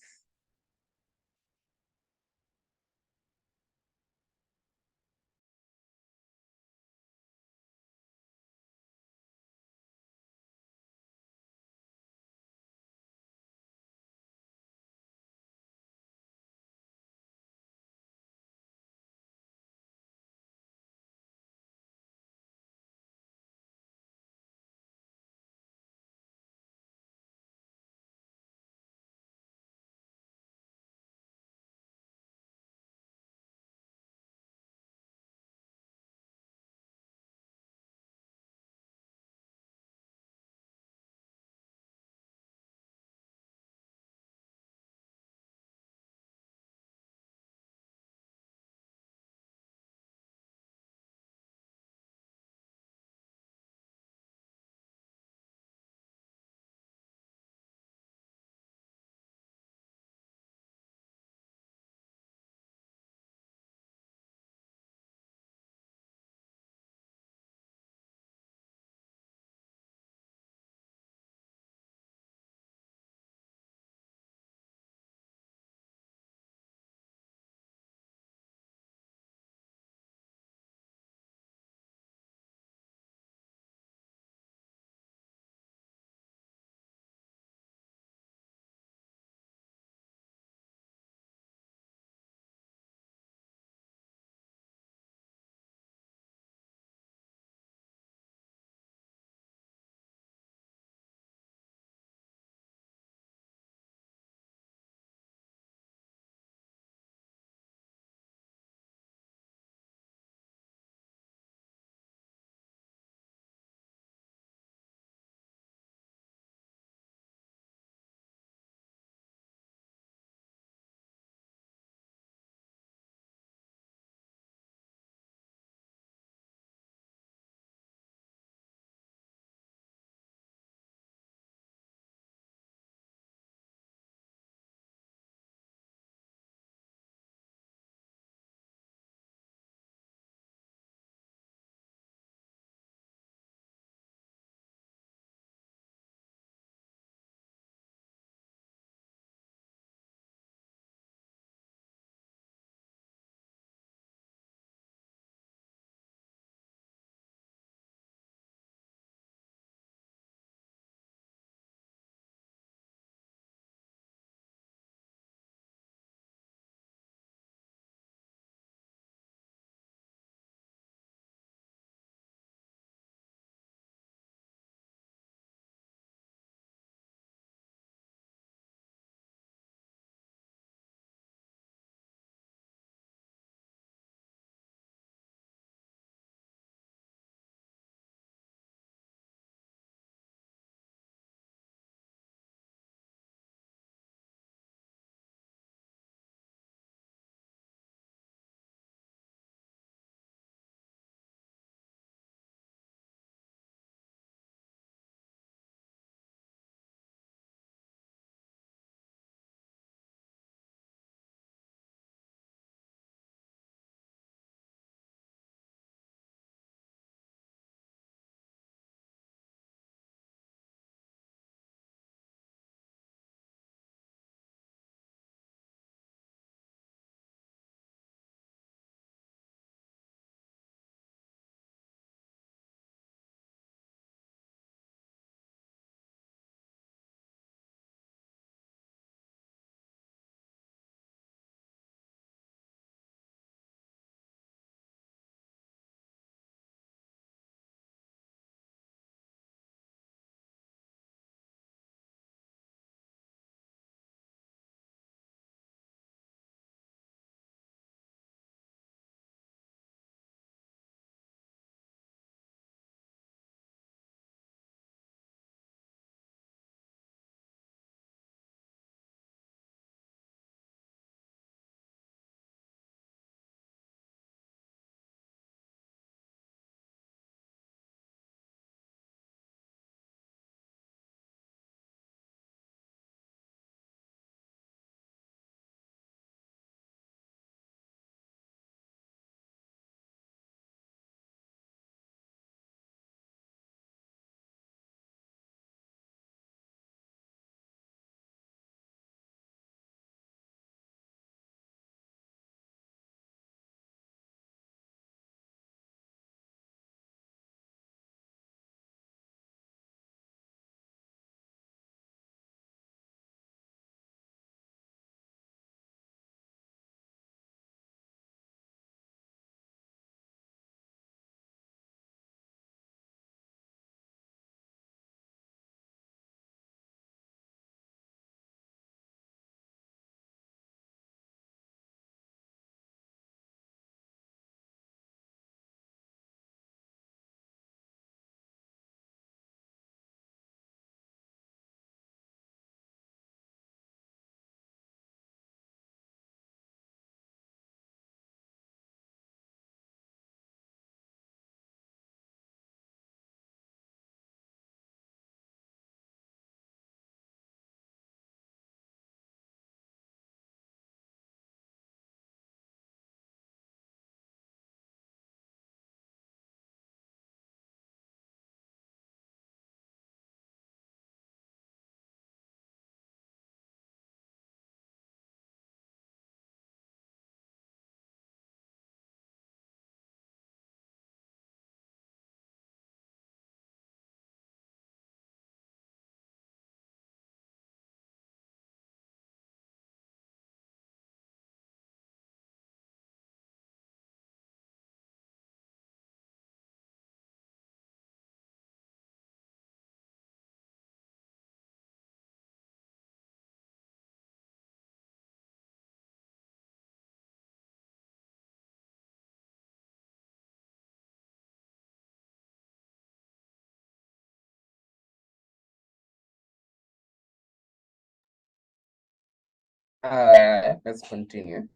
Let's continue.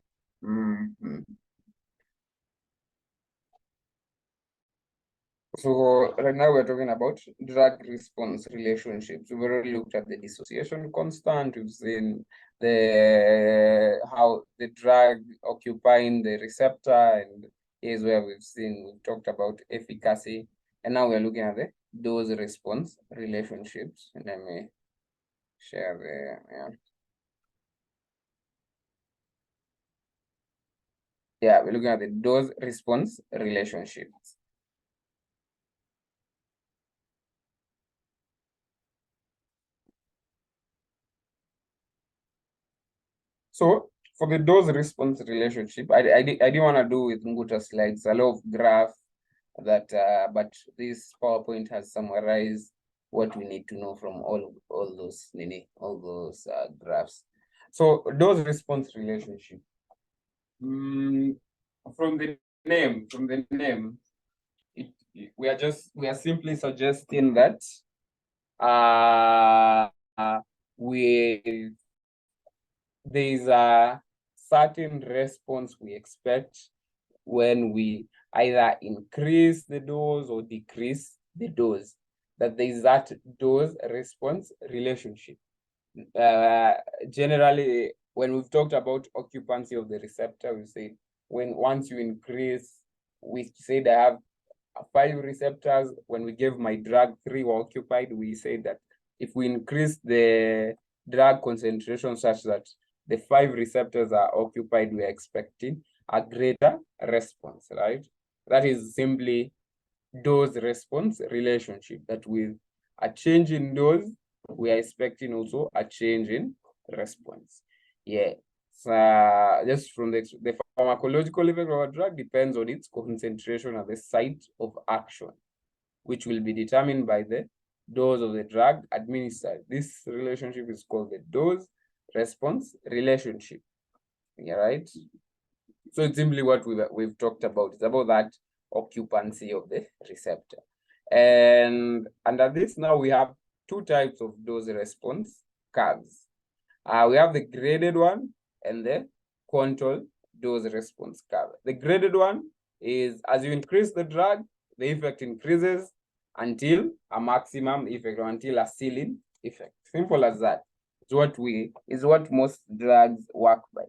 Mhm. So right now we're talking about drug response relationships. We've already looked at the dissociation constant. We've seen how the drug occupying the receptor, and here's where we've talked about efficacy. And now we're looking at the dose response relationships. And let me share the we're looking at the dose response relationships. So for the dose response relationship, I didn't want to do with Nguta slides, a lot of graph that but this PowerPoint has summarized what we need to know from all those graphs. So dose response relationship. From the name, we are simply suggesting that there is a certain response we expect when we either increase the dose or decrease the dose, that there is that dose response relationship. Generally, when we've talked about occupancy of the receptor, we say once you increase, we said I have 5 receptors. When we gave my drug 3 were occupied, we said that if we increase the drug concentration such that the 5 receptors are occupied, we are expecting a greater response, right? That is simply dose response relationship, that with a change in dose, we are expecting also a change in response. Yeah. Just from the pharmacological effect of a drug depends on its concentration at the site of action, which will be determined by the dose of the drug administered. This relationship is called the dose response relationship. Yeah, right? So it's simply what we've talked about. It's about that occupancy of the receptor. And under this, now we have 2 types of dose response curves. We have the graded one and the control dose response curve. The graded one is as you increase the drug, the effect increases until a maximum effect or until a ceiling effect. Simple as that. It's what most drugs work by.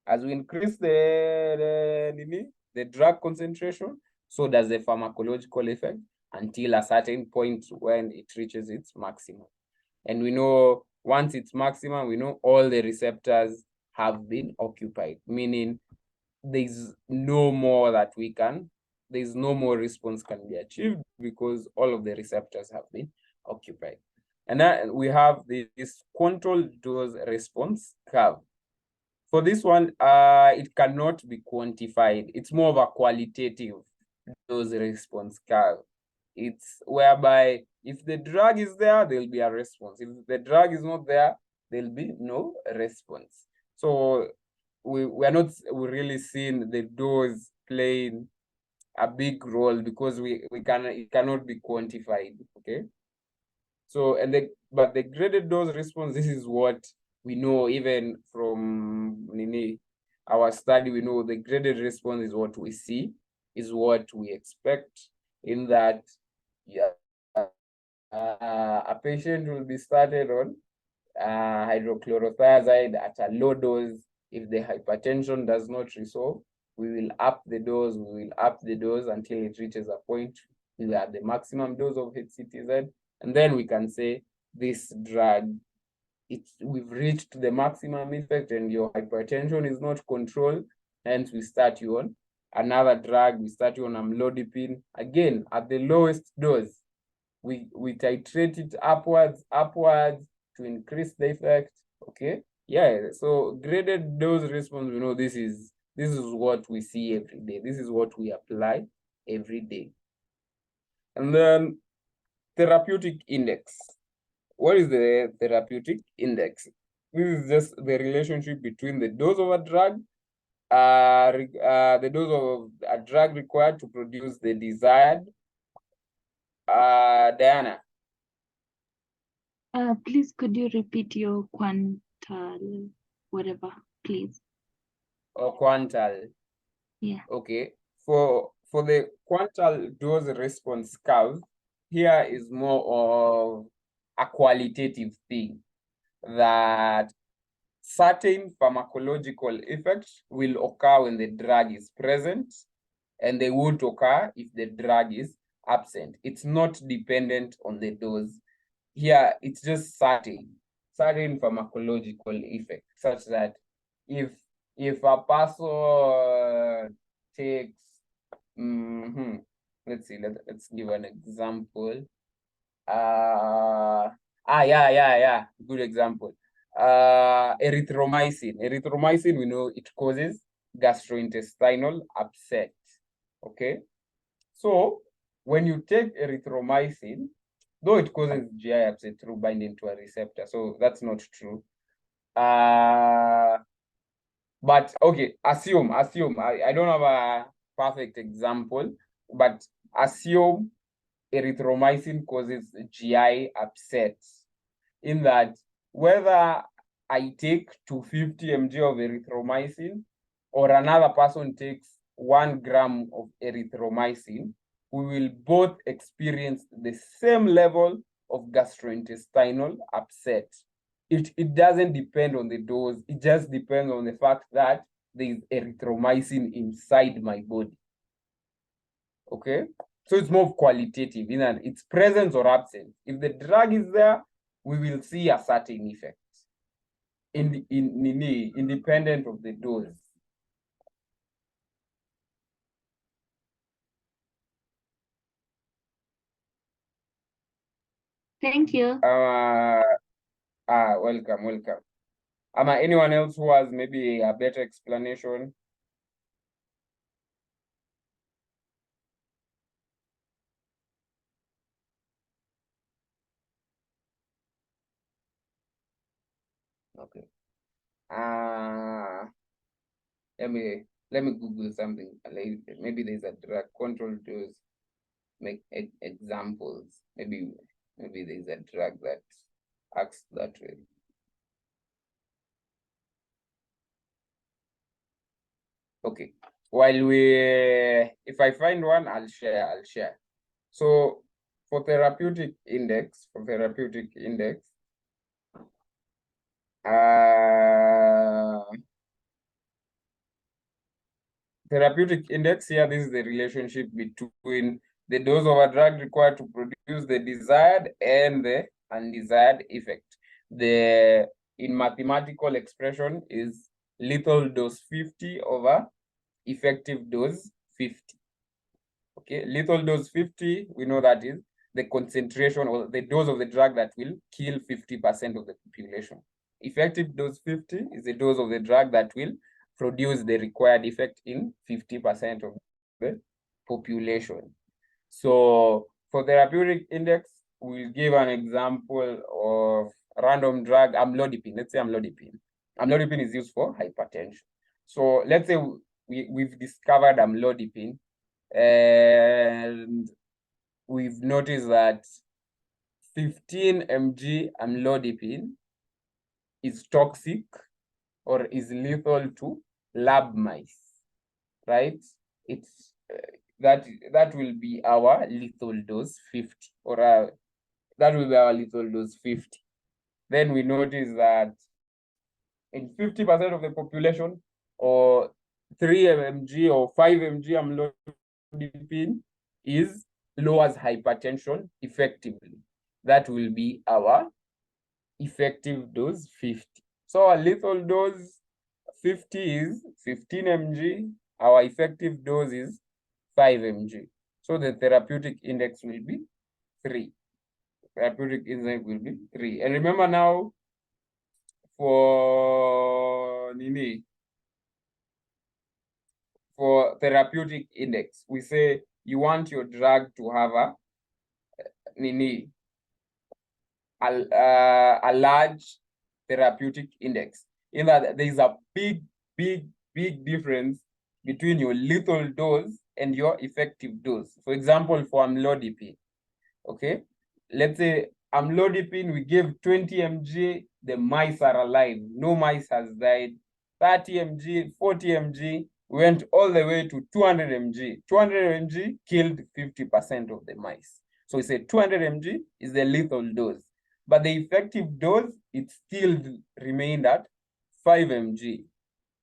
As we increase the drug concentration, so does the pharmacological effect until a certain point when it reaches its maximum. And we know once it's maximum, we know all the receptors have been occupied, meaning there's no more there's no more response can be achieved because all of the receptors have been occupied. And then we have this control dose response curve. For this one, it cannot be quantified. It's more of a qualitative dose response curve. It's whereby if the drug is there, there'll be a response. If the drug is not there, there'll be no response. So we're not really seeing the dose playing a big role because it cannot be quantified. Okay. So but the graded dose response, this is what we know even from our study. We know the graded response is what we see, is what we expect, in that a patient will be started on hydrochlorothiazide at a low dose. If the hypertension does not resolve, we will up the dose, until it reaches a point where the maximum dose of HCTZ, and then we can say this drug, we've reached the maximum effect and your hypertension is not controlled, hence we start you on another drug. We start you on amlodipine, again at the lowest dose. We titrate it upwards to increase the effect. Okay, yeah. So graded dose response, we know this is what we see every day. This is what we apply every day. And then therapeutic index. What is the therapeutic index? This is just the relationship between the dose of a drug, the dose of a drug required to produce the desired. Diana. Please, could you repeat your quantile? whatever, please. Or quantile. Yeah. Okay. For the quantile dose response curve, here is more of a qualitative thing, that certain pharmacological effects will occur when the drug is present, and they won't occur if the drug is absent. It's not dependent on the dose. Here, it's just certain pharmacological effects, such that if a person takes, let's see, let's give an example. Good example. Erythromycin, we know it causes gastrointestinal upset. Okay, so when you take erythromycin, though it causes GI upset through binding to a receptor, so that's not true. But okay, assume I don't have a perfect example, but assume erythromycin causes GI upset, in that whether I take 250 mg of erythromycin or another person takes 1 gram of erythromycin, we will both experience the same level of gastrointestinal upset. It doesn't depend on the dose, it just depends on the fact that there is erythromycin inside my body. Okay, so it's more qualitative, in that its presence or absence. If the drug is there, we will see a certain effect independent of the dose. Thank you. Welcome. Anyone else who has maybe a better explanation? Okay. Let me Google something. Maybe there's a drug control dose. Make examples. Maybe there's a drug that acts that way. Okay. While if I find one, I'll share. So for therapeutic index, therapeutic index here, this is the relationship between the dose of a drug required to produce the desired and the undesired effect. The in mathematical expression is lethal dose 50 over effective dose 50. Okay, lethal dose 50, we know that is the concentration or the dose of the drug that will kill 50% of the population. Effective dose 50 is the dose of the drug that will produce the required effect in 50% of the population. So for therapeutic index, we'll give an example of random drug, amlodipine. Let's say amlodipine. Amlodipine is used for hypertension. So let's say we've discovered amlodipine, and we've noticed that 15 mg amlodipine is toxic or is lethal to lab mice, right? It's that will be our lethal dose 50, or that will be our lethal dose 50. Then we notice that in 50% of the population, or 3 mg or 5 mg amlodipine lowers hypertension effectively. That will be our effective dose 50. So our lethal dose 50 is 15 mg. Our effective dose is 5 mg. So the therapeutic index will be 3. Therapeutic index will be 3. And remember now, for therapeutic index, we say you want your drug to have a large therapeutic index, in that there is a big difference between your lethal dose and your effective dose. For example, for amlodipine, okay, let's say amlodipine, we give 20 mg, the mice are alive. No mice has died. 30 mg, 40 mg, went all the way to 200 mg. 200 mg killed 50% of the mice. So we say 200 mg is the lethal dose. But the effective dose, it still remained at 5 mg.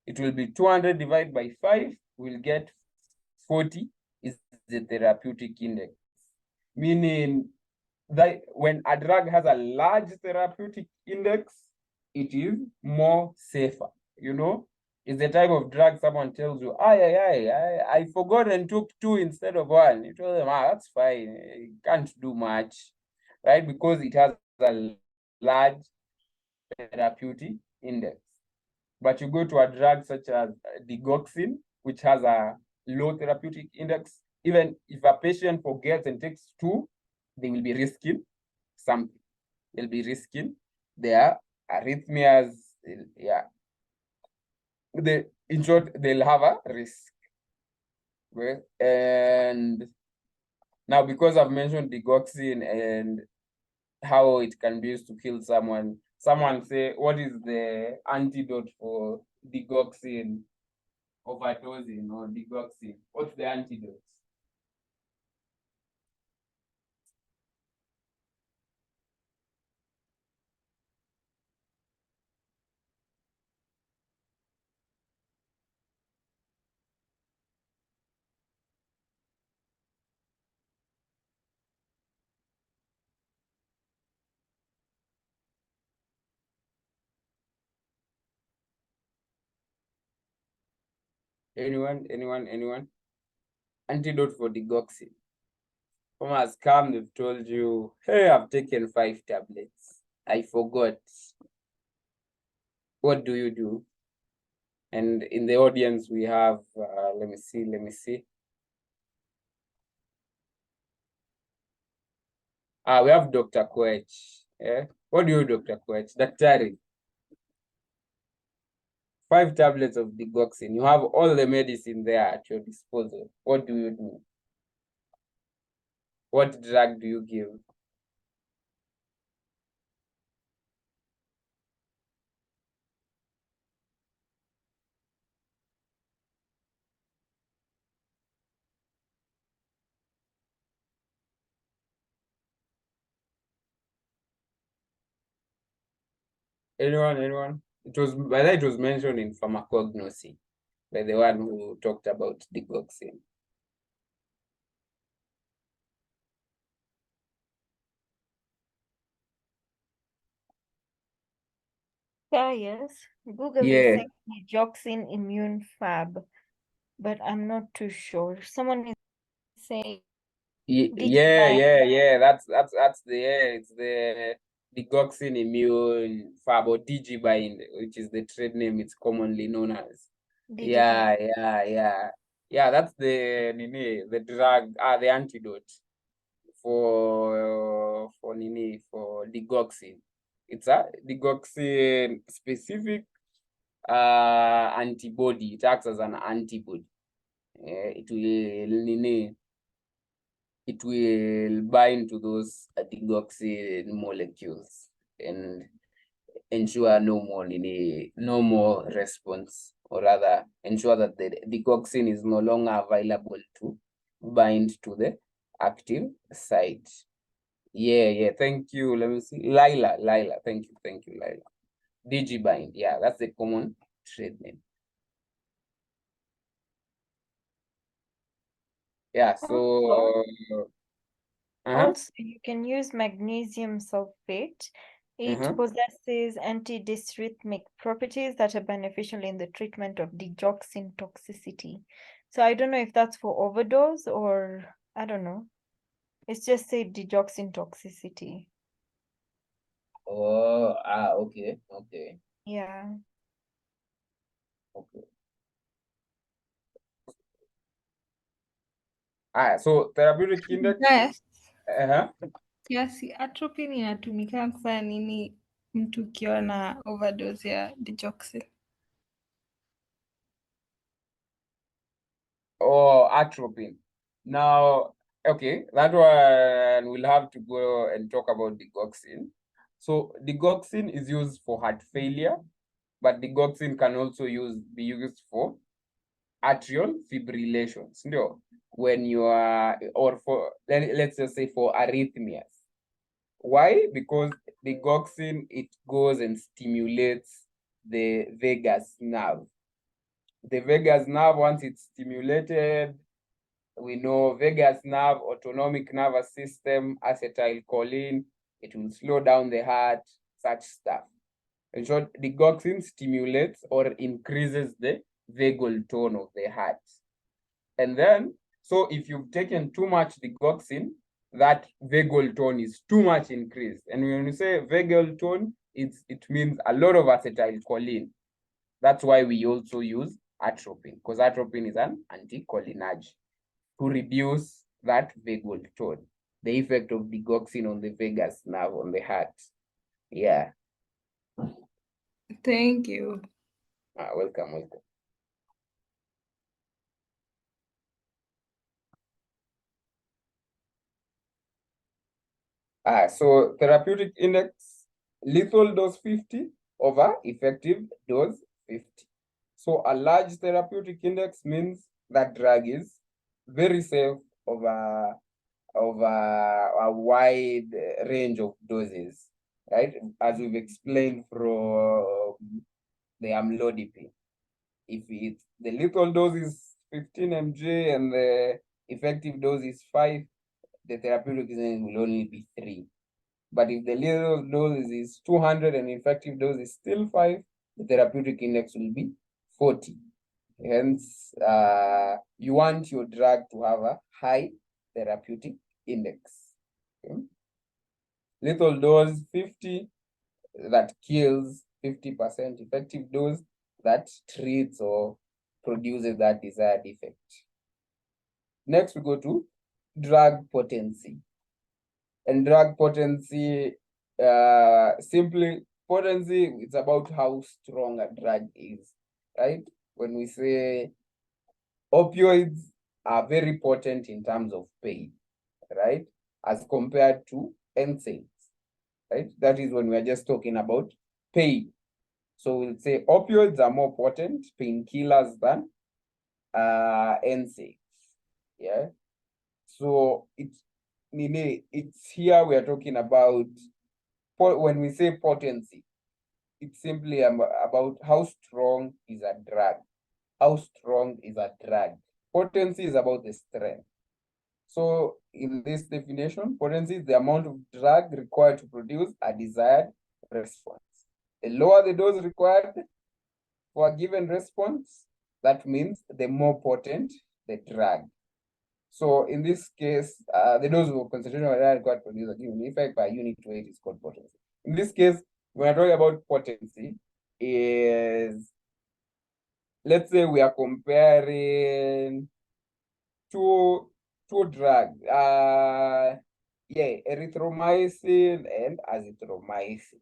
It will be 200 divided by 5, we'll get 40 is the therapeutic index. Meaning that when a drug has a large therapeutic index, it is more safer, you know? It's the type of drug someone tells you, I forgot and took 2 instead of 1. You tell them, that's fine, you can't do much, right? Because it has a large therapeutic index. But you go to a drug such as digoxin, which has a low therapeutic index, even if a patient forgets and takes 2, they will be risking something. They'll be risking their arrhythmias. Yeah. In short, they'll have a risk. Okay? And now, because I've mentioned digoxin and how it can be used to kill someone say, what is the antidote for digoxin overdosing or digoxin? What's the antidote? Anyone? Antidote for digoxin. Someone has come, they've told you, hey, I've taken 5 tablets. I forgot. What do you do? And in the audience, we have, let me see. We have Dr. Kwech. Yeah? What do you do, Dr. Kwech? Daktari. 5 tablets of digoxin. You have all the medicine there at your disposal. What do you do? What drug do you give? Anyone? It was, by that it was mentioned in pharmacognosy by the one who talked about digoxin. Yeah, yes. Google is Yeah. saying digoxin immune fab, but I'm not too sure. Someone is saying Yeah. That's it's the digoxin immune fab or digibind, which is the trade name it's commonly known as. Yeah. That's the drug, the antidote for digoxin. It's a digoxin specific antibody. It acts as an antibody. It will bind to those digoxin molecules and ensure no more response, or rather ensure that the digoxin is no longer available to bind to the active site. Yeah. Thank you. Let me see. Lila. Thank you, Lila. Digibind. Yeah, that's the common trade name. Yeah, so also you can use magnesium sulfate. It possesses antidysrhythmic properties that are beneficial in the treatment of digoxin toxicity. So I don't know if that's for overdose or I don't know. It's just say digoxin toxicity. Oh, okay. Yeah. Okay. So therapeutic index. Yes. Kiasi atropine inatumika kufanya nini mtu ukiwa na overdose ya digoxin? Or atropine. Now, Okay, that one we'll have to go and talk about digoxin. So digoxin is used for heart failure, but digoxin can also be used for atrial fibrillations. No, when you are, or for let's just say for arrhythmias. Why? Because digoxin, it goes and stimulates the vagus nerve. The vagus nerve, once it's stimulated, we know vagus nerve, autonomic nervous system, acetylcholine, it will slow down the heart, such stuff. In short, digoxin stimulates or increases the vagal tone of the heart. And then, so if you've taken too much digoxin, that vagal tone is too much increased. And when you say vagal tone, it means a lot of acetylcholine. That's why we also use atropine, because atropine is an anticholinergic to reduce that vagal tone, the effect of digoxin on the vagus nerve on the heart. Yeah. Thank you. Welcome. So therapeutic index, lethal dose 50 over effective dose 50. So a large therapeutic index means that drug is very safe over a wide range of doses, right? As we've explained from the amlodipine. If the lethal dose is 15 mg and the effective dose is 5, the therapeutic index will only be 3. But if the lethal dose is 200 and effective dose is still 5, the therapeutic index will be 40. Hence, you want your drug to have a high therapeutic index. Okay? Lethal dose 50, that kills 50%. Effective dose that treats or produces that desired effect. Next, we go to drug potency. And drug potency, simply potency, it's about how strong a drug is, right? When we say opioids are very potent in terms of pain, right? As compared to NSAIDs, right? That is when we're just talking about pain. So we'll say opioids are more potent painkillers than NSAIDs, yeah? So it's here we are talking about, when we say potency, it's simply about how strong is a drug. How strong is a drug? Potency is about the strength. So in this definition, potency is the amount of drug required to produce a desired response. The lower the dose required for a given response, that means the more potent the drug. So in this case, the dose of concentration of drug required to produce a given effect per unit weight is called potency. In this case, when I talk about potency, is, let's say we are comparing two drugs, erythromycin and azithromycin.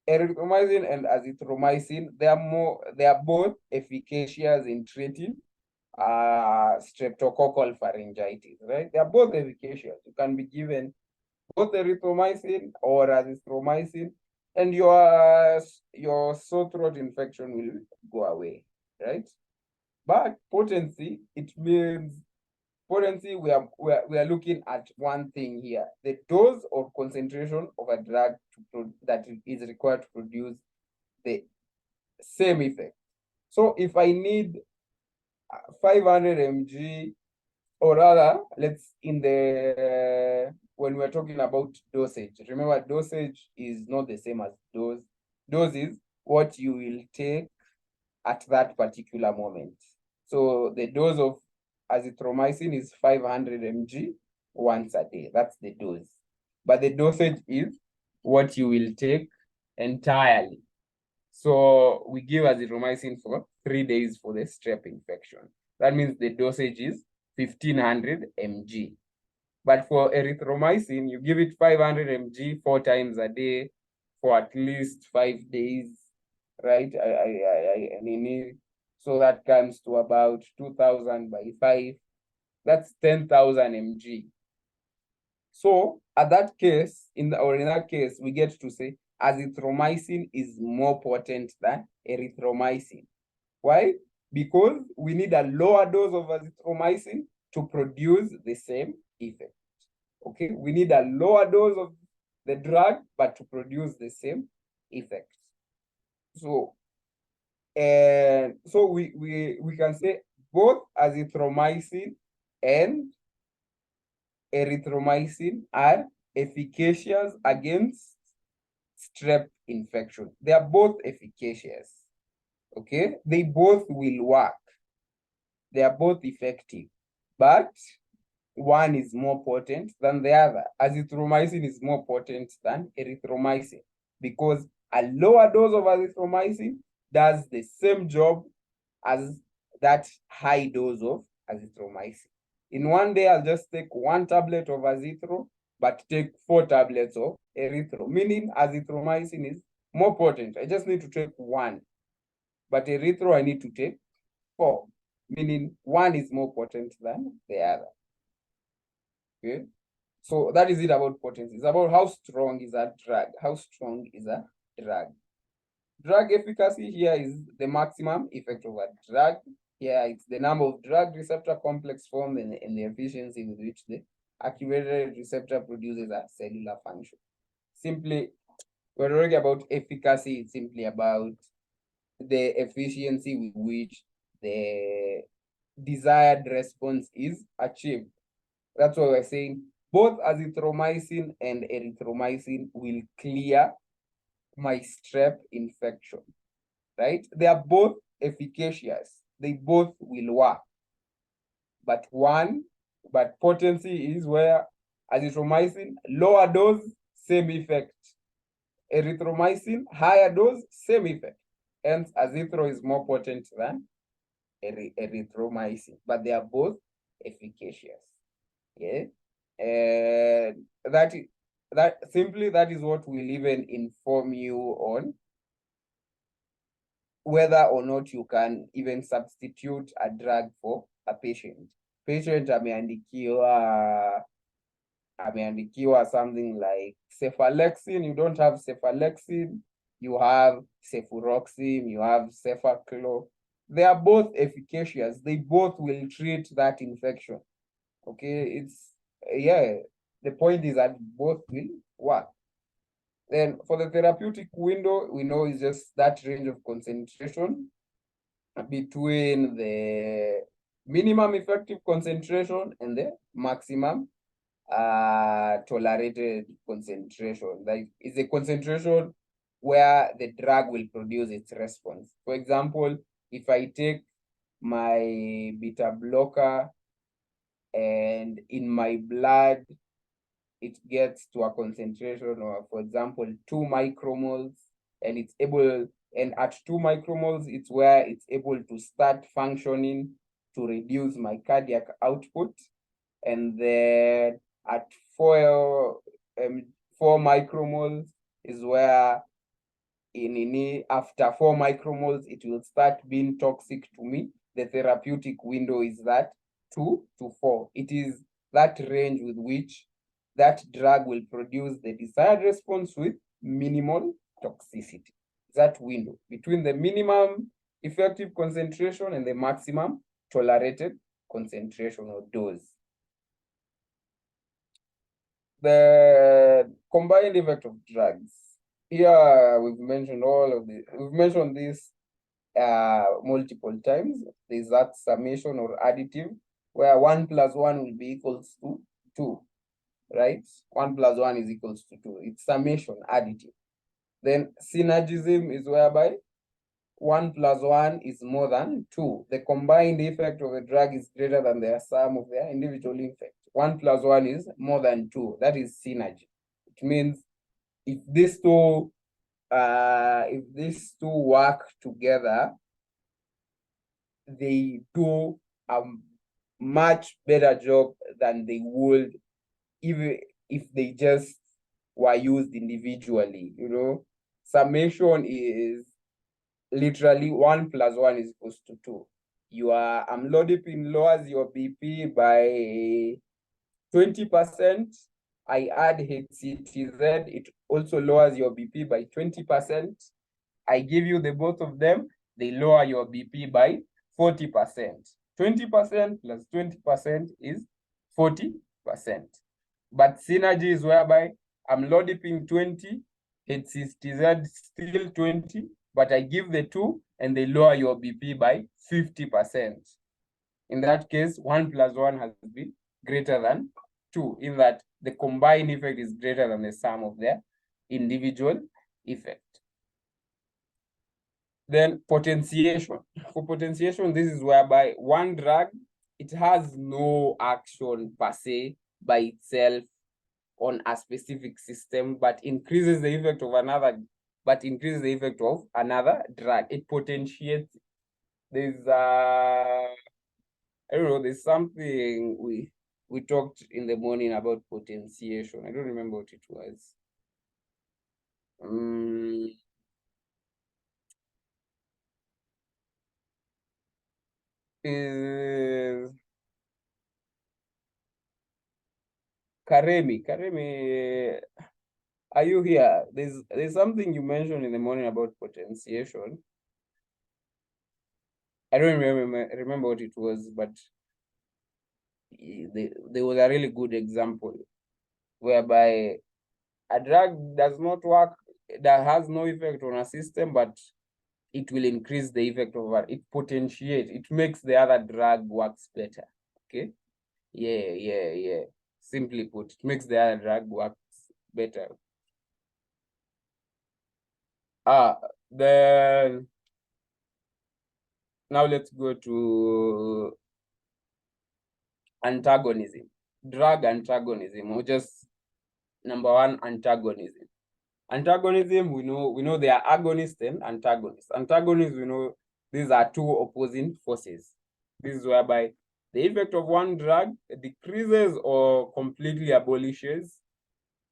Erythromycin and azithromycin, they are both efficacious in treating streptococcal pharyngitis, right? They are both efficacious. You can be given both erythromycin or azithromycin, and your sore throat infection will go away, right? But potency, it means potency, we are looking at one thing here: the dose or concentration of a drug that is required to produce the same effect. So if I need 500 mg, or rather, when we're talking about dosage, remember dosage is not the same as dose. Dose is what you will take at that particular moment. So the dose of azithromycin is 500 mg once a day. That's the dose. But the dosage is what you will take entirely. So we give azithromycin for 3 days for the strep infection. That means the dosage is 1500 mg. But for erythromycin, you give it 500 mg 4 times a day for at least 5 days, right? So that comes to about 2000 by 5. That's 10,000 mg. So at that case, in that case, we get to say azithromycin is more potent than erythromycin. Why? Because we need a lower dose of azithromycin to produce the same effect. Okay, we need a lower dose of the drug, but to produce the same effect. So, we can say both azithromycin and erythromycin are efficacious against strep infection. They are both efficacious. Okay, they both will work. They are both effective, but one is more potent than the other. Azithromycin is more potent than erythromycin because a lower dose of azithromycin does the same job as that high dose of azithromycin. In one day, I'll just take 1 tablet of azithro, but take 4 tablets of erythro, meaning azithromycin is more potent. I just need to take 1, but erythro, I need to take 4, meaning one is more potent than the other. Okay, so that is it about potency. It's about how strong is a drug. How strong is a drug? Drug efficacy here is the maximum effect of a drug. Here it's the number of drug receptor complex formed and the efficiency with which the activated receptor produces a cellular function. Simply, we're talking about efficacy. It's simply about the efficiency with which the desired response is achieved. That's why we're saying both azithromycin and erythromycin will clear my strep infection, right? They are both efficacious. They both will work. But potency is where azithromycin, lower dose, same effect. Erythromycin, higher dose, same effect. Hence, azithro is more potent than erythromycin, but they are both efficacious. Yeah, and that is what will even inform you on whether or not you can even substitute a drug for a patient. Patient ameandikiwa something like cephalexin. You don't have cephalexin, you have cefuroxime, you have cefaclo. They are both efficacious. They both will treat that infection. Okay, the point is that both will work. Then for the therapeutic window, we know it's just that range of concentration between the minimum effective concentration and the maximum tolerated concentration. Like, it's a concentration where the drug will produce its response. For example, if I take my beta blocker and in my blood, it gets to a concentration of, for example, 2 micromoles, and at 2 micromoles, it's where it's able to start functioning to reduce my cardiac output. And then at 4 micromoles is where after 4 micromoles, it will start being toxic to me. The therapeutic window is that 2 to 4. It is that range with which that drug will produce the desired response with minimal toxicity. That window between the minimum effective concentration and the maximum tolerated concentration or dose. The combined effect of drugs. Here we've mentioned all of this. We've mentioned this multiple times. There's that summation or additive where 1 + 1 will be equals to 2, right? 1 + 1 is equals to 2. It's summation, additive. Then synergism is whereby 1 + 1 is more than 2. The combined effect of a drug is greater than the sum of their individual effects. 1 + 1 is more than 2. That is synergy. It means if these two work together, they do a much better job than they would even if they just were used individually. You know, summation is literally 1 + 1 is equals to 2. your amlodipine lowers your BP by 20%. I add HCTZ, it also lowers your BP by 20%. I give you the both of them, they lower your BP by 40%. 20% plus 20% is 40%. But synergy is whereby amlodipine 20, HCTZ still 20, but I give the two and they lower your BP by 50%. In that case, 1 plus 1 has been greater than 2, in that the combined effect is greater than the sum of their individual effect. Then potentiation. For potentiation, this is whereby one drug, it has no action per se by itself on a specific system, but increases the effect of another, drug. It potentiates. There's I don't know, there's something we talked in the morning about potentiation. I don't remember what it was. Karemi, are you here? There's something you mentioned in the morning about potentiation. I don't remember what it was, but there was a really good example whereby a drug does not work, that has no effect on a system, but it will increase the effect of it, potentiates, it makes the other drug works better. Okay. Yeah. Simply put, it makes the other drug works better. Then now let's go to antagonism, drug antagonism, or just number one, antagonism. Antagonism, we know they are agonists and antagonists. Antagonists, we know these are two opposing forces. This is whereby the effect of one drug decreases or completely abolishes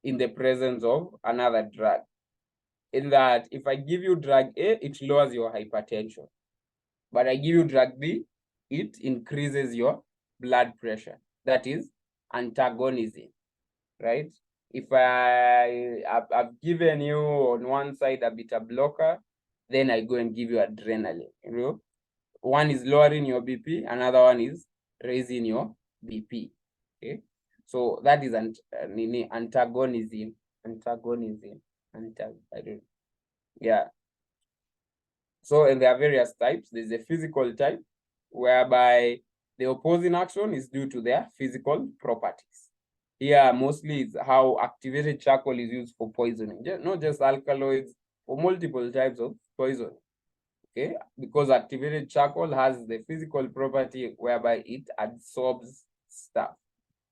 in the presence of another drug. In that, if I give you drug A, it lowers your hypertension. But I give you drug B, it increases your blood pressure. That is antagonism, right? If I've given you on one side a beta blocker, then I go and give you adrenaline. You know, one is lowering your BP, another one is raising your BP. Okay, so that is antagonism. Yeah. So, and there are various types. There's a physical type, whereby the opposing action is due to their physical properties. Here, mostly it's how activated charcoal is used for poisoning, not just alkaloids, for multiple types of poison. Okay, because activated charcoal has the physical property whereby it absorbs stuff.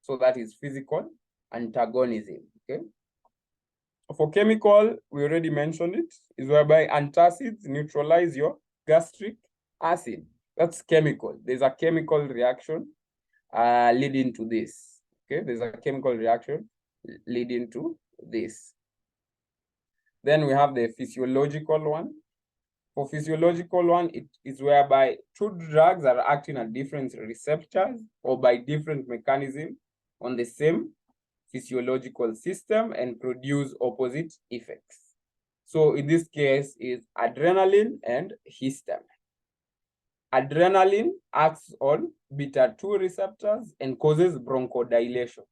So that is physical antagonism. Okay. For chemical, we already mentioned it, is whereby antacids neutralize your gastric acid. That's chemical. There's a chemical reaction leading to this. Okay, there's a chemical reaction leading to this. Then we have the physiological one. For physiological one, it is whereby two drugs are acting at different receptors or by different mechanisms on the same physiological system and produce opposite effects. So in this case is adrenaline and histamine. Adrenaline acts on beta-2 receptors and causes bronchodilation.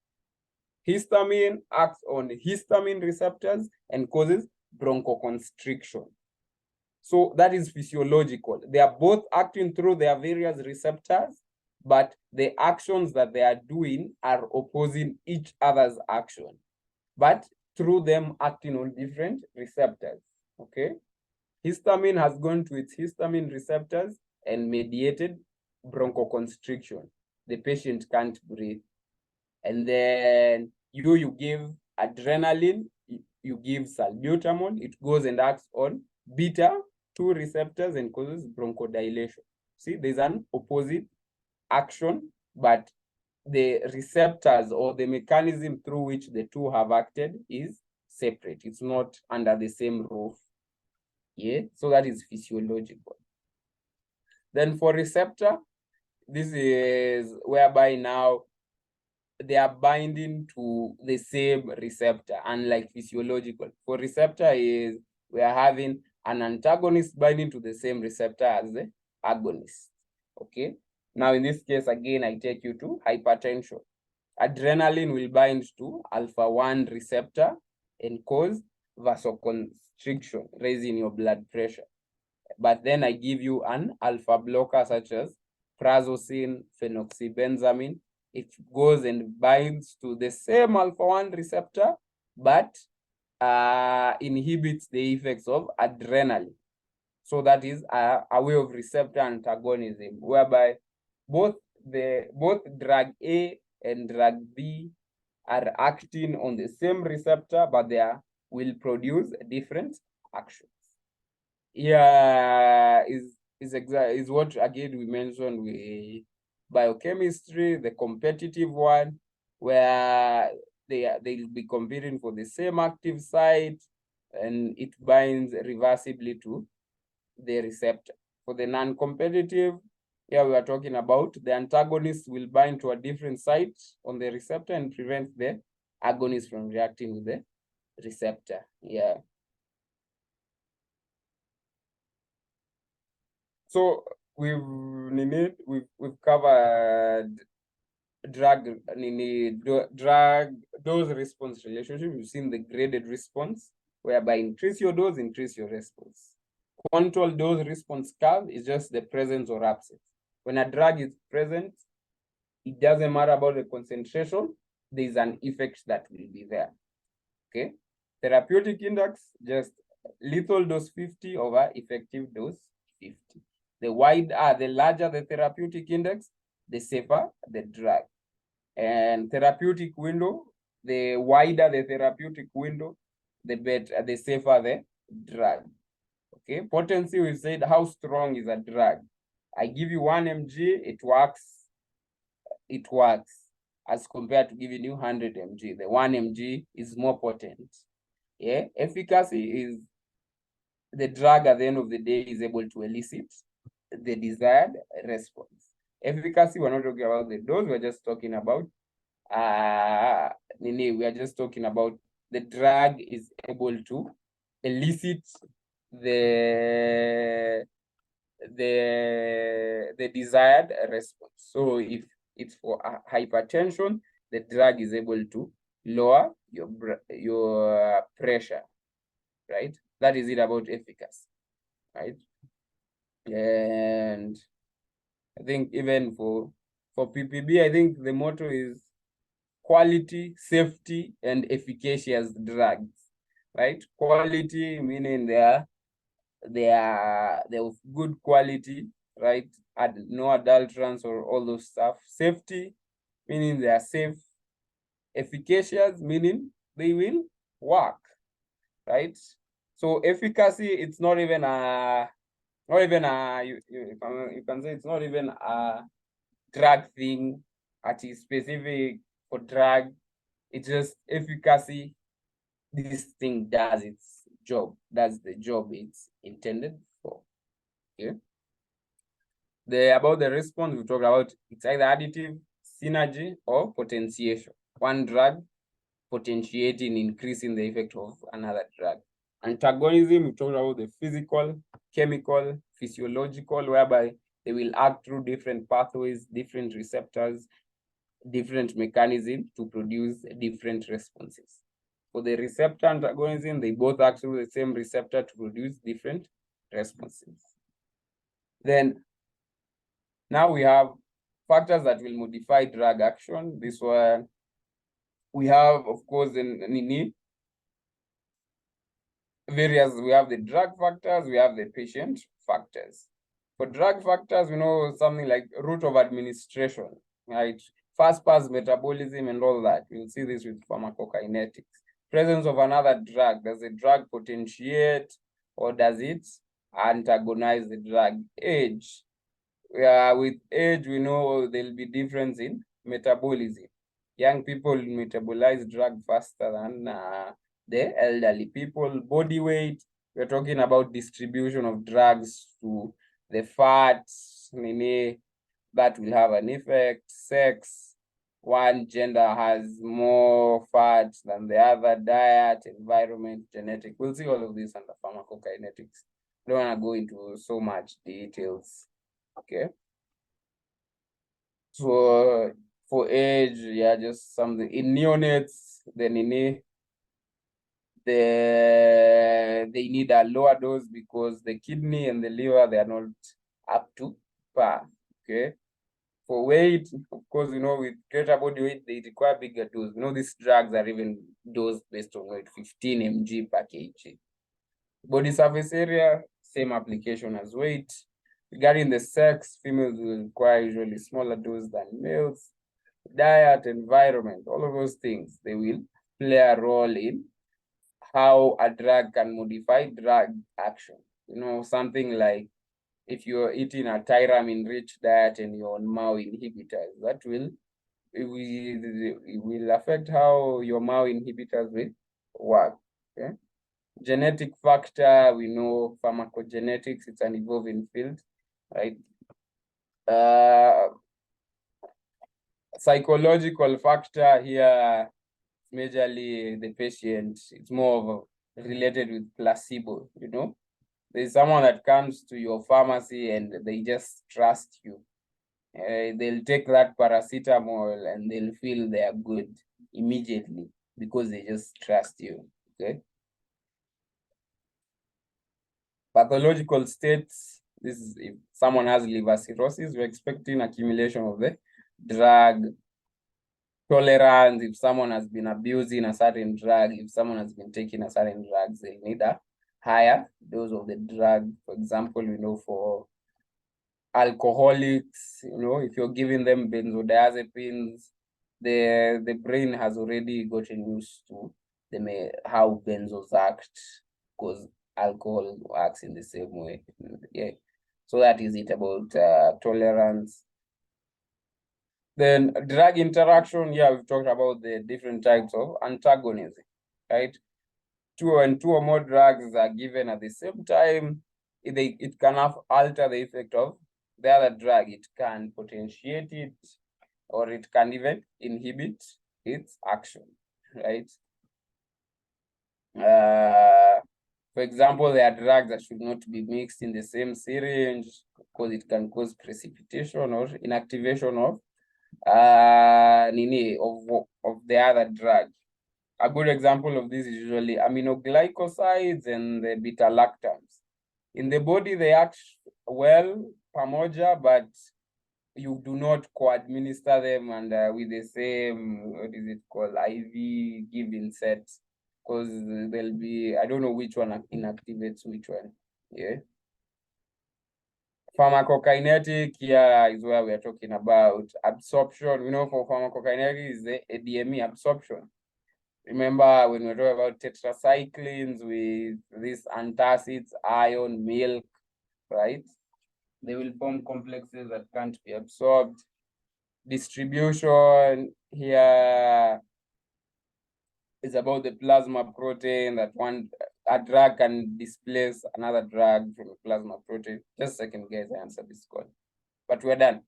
Histamine acts on histamine receptors and causes bronchoconstriction. So that is physiological. They are both acting through their various receptors, but the actions that they are doing are opposing each other's action, but through them acting on different receptors. Okay. Histamine has gone to its histamine receptors and mediated bronchoconstriction. The patient can't breathe. And then you give adrenaline, you give salbutamol, it goes and acts on beta-2 receptors and causes bronchodilation. See, there's an opposite action, but the receptors or the mechanism through which the two have acted is separate. It's not under the same roof. Yeah, so that is physiological. Then for receptor, this is whereby now they are binding to the same receptor, unlike physiological. For receptor is we are having an antagonist binding to the same receptor as the agonist. Okay. Now in this case, again, I take you to hypertension. Adrenaline will bind to alpha-1 receptor and cause vasoconstriction, raising your blood pressure. But then I give you an alpha blocker such as prazosin, phenoxybenzamine. It goes and binds to the same alpha-1 receptor, but inhibits the effects of adrenaline. So that is a way of receptor antagonism, whereby both drug A and drug B are acting on the same receptor, but they will produce different actions. Yeah, is what again we mentioned with biochemistry, the competitive one, where they'll be competing for the same active site, and it binds reversibly to the receptor. For the non-competitive, yeah, we are talking about the antagonist will bind to a different site on the receptor and prevent the agonist from reacting with the receptor. Yeah. So we've covered drug dose response relationship. You've seen the graded response, whereby increase your dose, increase your response. Control dose response curve is just the presence or absence. When a drug is present, it doesn't matter about the concentration, there is an effect that will be there. Okay. Therapeutic index, just lethal dose 50 over effective dose 50. The larger the therapeutic index, the safer the drug. And therapeutic window, the wider the therapeutic window, the better, the safer the drug. Okay, potency, we said how strong is a drug. I give you 1 mg, it works, as compared to giving you 100 mg. The 1 mg is more potent. Yeah, efficacy is the drug at the end of the day is able to elicit the desired response. Efficacy, we're not talking about the dose, we're just talking about the drug is able to elicit the desired response. So if it's for hypertension, the drug is able to lower your pressure, right? That is it about efficacy, right? And I think even for PPB, I think the motto is quality, safety, and efficacious drugs, right? Quality meaning they are of good quality, right? No adulterants or all those stuff. Safety meaning they are safe. Efficacious meaning they will work, right? So efficacy, it's not even you can say it's not even a drug thing that is specific for drug. It's just efficacy. This thing does its job, does the job it's intended for. Okay. About the response, we talked about it's either additive, synergy, or potentiation. One drug potentiating, increasing the effect of another drug. Antagonism, we talked about the physical, chemical, physiological, whereby they will act through different pathways, different receptors, different mechanisms to produce different responses. For the receptor antagonism, they both act through the same receptor to produce different responses. Then, now we have factors that will modify drug action. This one, we have, of course, we have the drug factors, we have the patient factors. For drug factors, we know something like route of administration, right? Fast pass metabolism and all that. We'll see this with pharmacokinetics. Presence of another drug. Does the drug potentiate or does it antagonize the drug? Age. With age, we know there'll be difference in metabolism. Young people metabolize drug faster than the elderly people. Body weight, we're talking about distribution of drugs to the fat, nini, that will have an effect. Sex, one gender has more fat than the other, diet, environment, genetic. We'll see all of this under pharmacokinetics. I don't want to go into so much details. Okay. So for age, yeah, just something in neonates, then they need a lower dose because the kidney and the liver, they are not up to par. Okay. For weight, of course, with greater body weight, they require bigger dose. These drugs are even dosed based on weight, 15 mg per kg. Body surface area, same application as weight. Regarding the sex, females will require usually smaller dose than males. Diet, environment, all of those things, they will play a role in how a drug can modify drug action. Something like if you're eating a tyramine-rich diet and you're on MAO inhibitors, it will affect how your MAO inhibitors will work. Okay. Genetic factor, we know pharmacogenetics, it's an evolving field, right? Psychological factor here, majorly the patient, it's more of related with placebo, There's someone that comes to your pharmacy and they just trust you. They'll take that paracetamol and they'll feel they are good immediately because they just trust you, okay? Pathological states, this is if someone has liver cirrhosis, we're expecting accumulation of the drug. Tolerance, if someone has been abusing a certain drug, if someone has been taking a certain drug, they need a higher dose of the drug. For example, for alcoholics, if you're giving them benzodiazepines, the brain has already gotten used to how benzos act because alcohol works in the same way. Yeah. So that is it about tolerance. Then drug interaction, yeah, we've talked about the different types of antagonism, right? Two or more drugs are given at the same time, it can alter the effect of the other drug. It can potentiate it, or it can even inhibit its action, right? For example, there are drugs that should not be mixed in the same syringe because it can cause precipitation or inactivation of the other drug. A good example of this is usually aminoglycosides and the beta lactams. In the body, they act well, pamoja, but you do not co-administer them and with the same, what is it called, IV giving set, because there'll be, I don't know which one inactivates which one. Yeah. Pharmacokinetic, here is where we are talking about absorption. For pharmacokinetic is the ADME absorption. Remember when we were talking about tetracyclines with these antacids, iron, milk, right? They will form complexes that can't be absorbed. Distribution here is about the plasma protein that a drug can displace another drug from a plasma protein. Just a second, guys, I answered this call. But we're done.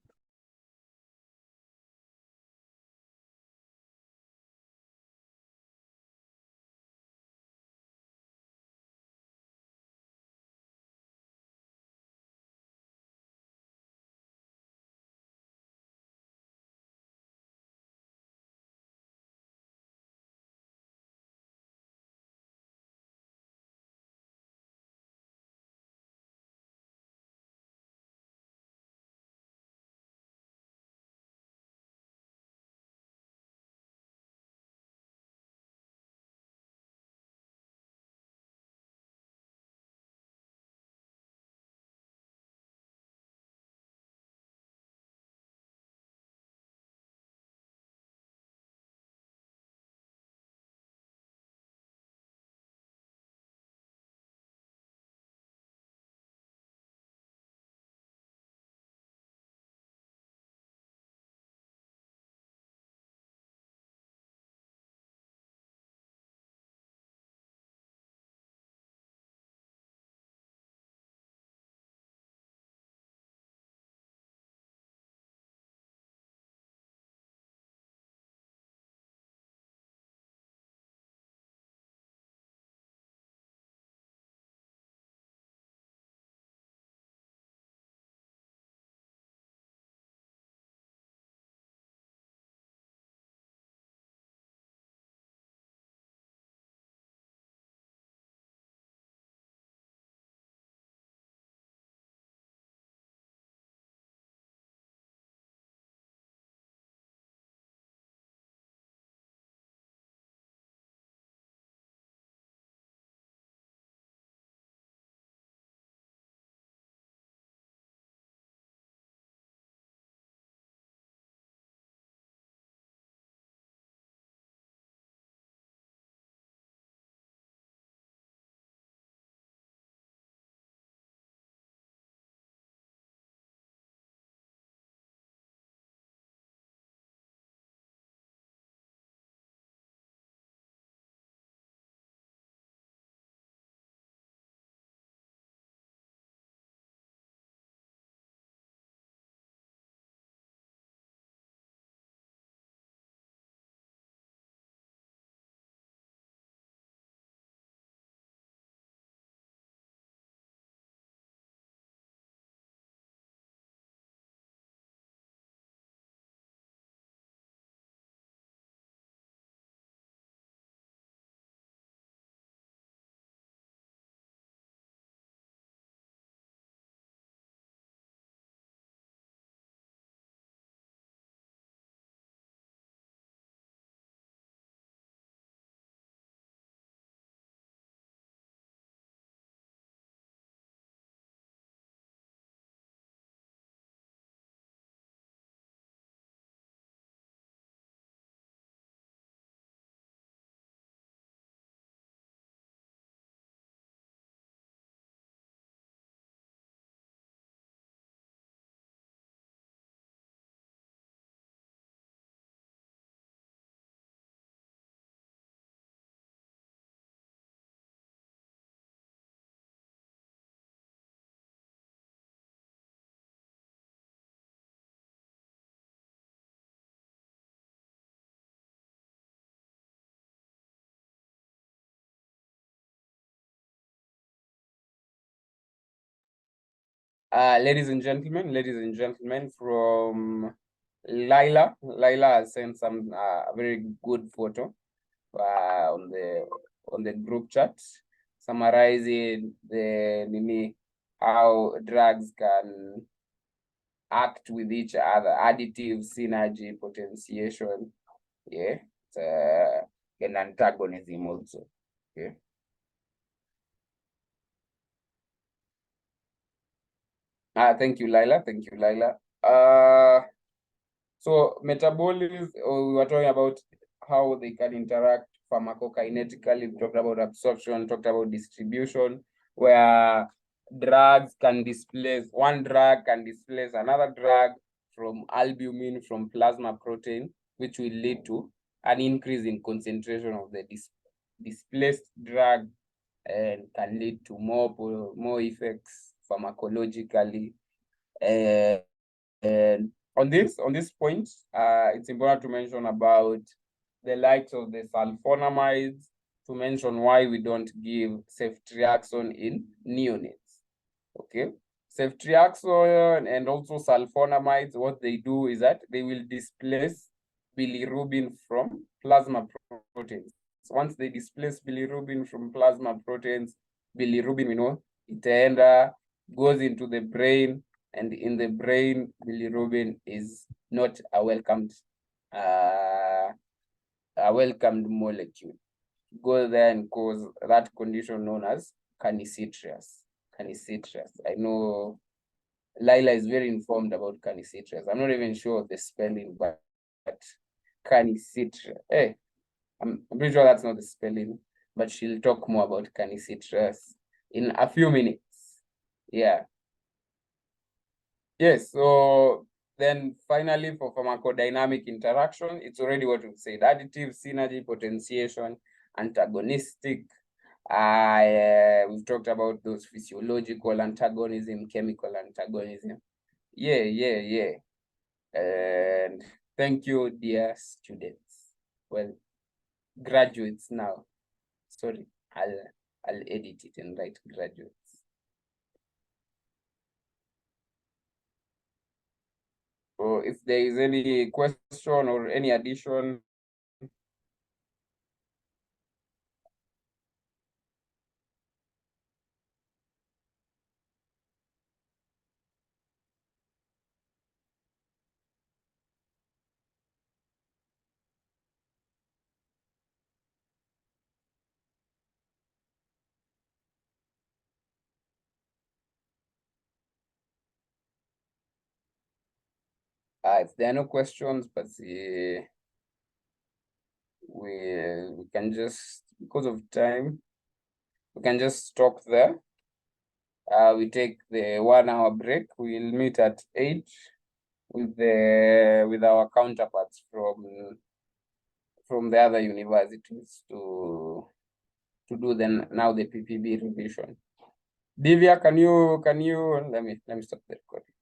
ladies and gentlemen, from Lila has sent some very good photo on the group chat, summarizing the how drugs can act with each other, additive, synergy, potentiation, yeah, and antagonism also. Okay. Thank you, Lila. Thank you, Lila. So metabolism, we were talking about how they can interact pharmacokinetically. We talked about absorption, talked about distribution, where drugs can displace, one drug can displace another drug from albumin, from plasma protein, which will lead to an increase in concentration of the displaced drug and can lead to more effects pharmacologically. And on this point, it's important to mention about the likes of the sulfonamides, to mention why we don't give ceftriaxone in neonates. Okay, ceftriaxone and also sulfonamides, what they do is that they will displace bilirubin from plasma proteins. Once they displace bilirubin from plasma proteins, bilirubin, we know, it goes into the brain, and in the brain, bilirubin is not a welcomed molecule. Go there and cause that condition known as canicitras. I know Lila is very informed about canicitras. I'm not even sure of the spelling, but canicitra. Hey, I'm pretty sure that's not the spelling, but she'll talk more about canicitras in a few minutes. Yeah. Yes, so then finally for pharmacodynamic interaction, it's already what we've said: additive, synergy, potentiation, antagonistic. We've talked about those physiological antagonism, chemical antagonism. Yeah. And thank you, dear students. Well, graduates now. Sorry, I'll edit it and write graduates. So if there is any question or any addition. If there are no questions, but we can just, because of time, we can just stop there. We take the 1 hour break. We'll meet at 8 with our counterparts from the other universities to do now the PPB revision. Divya, can you let me stop the recording.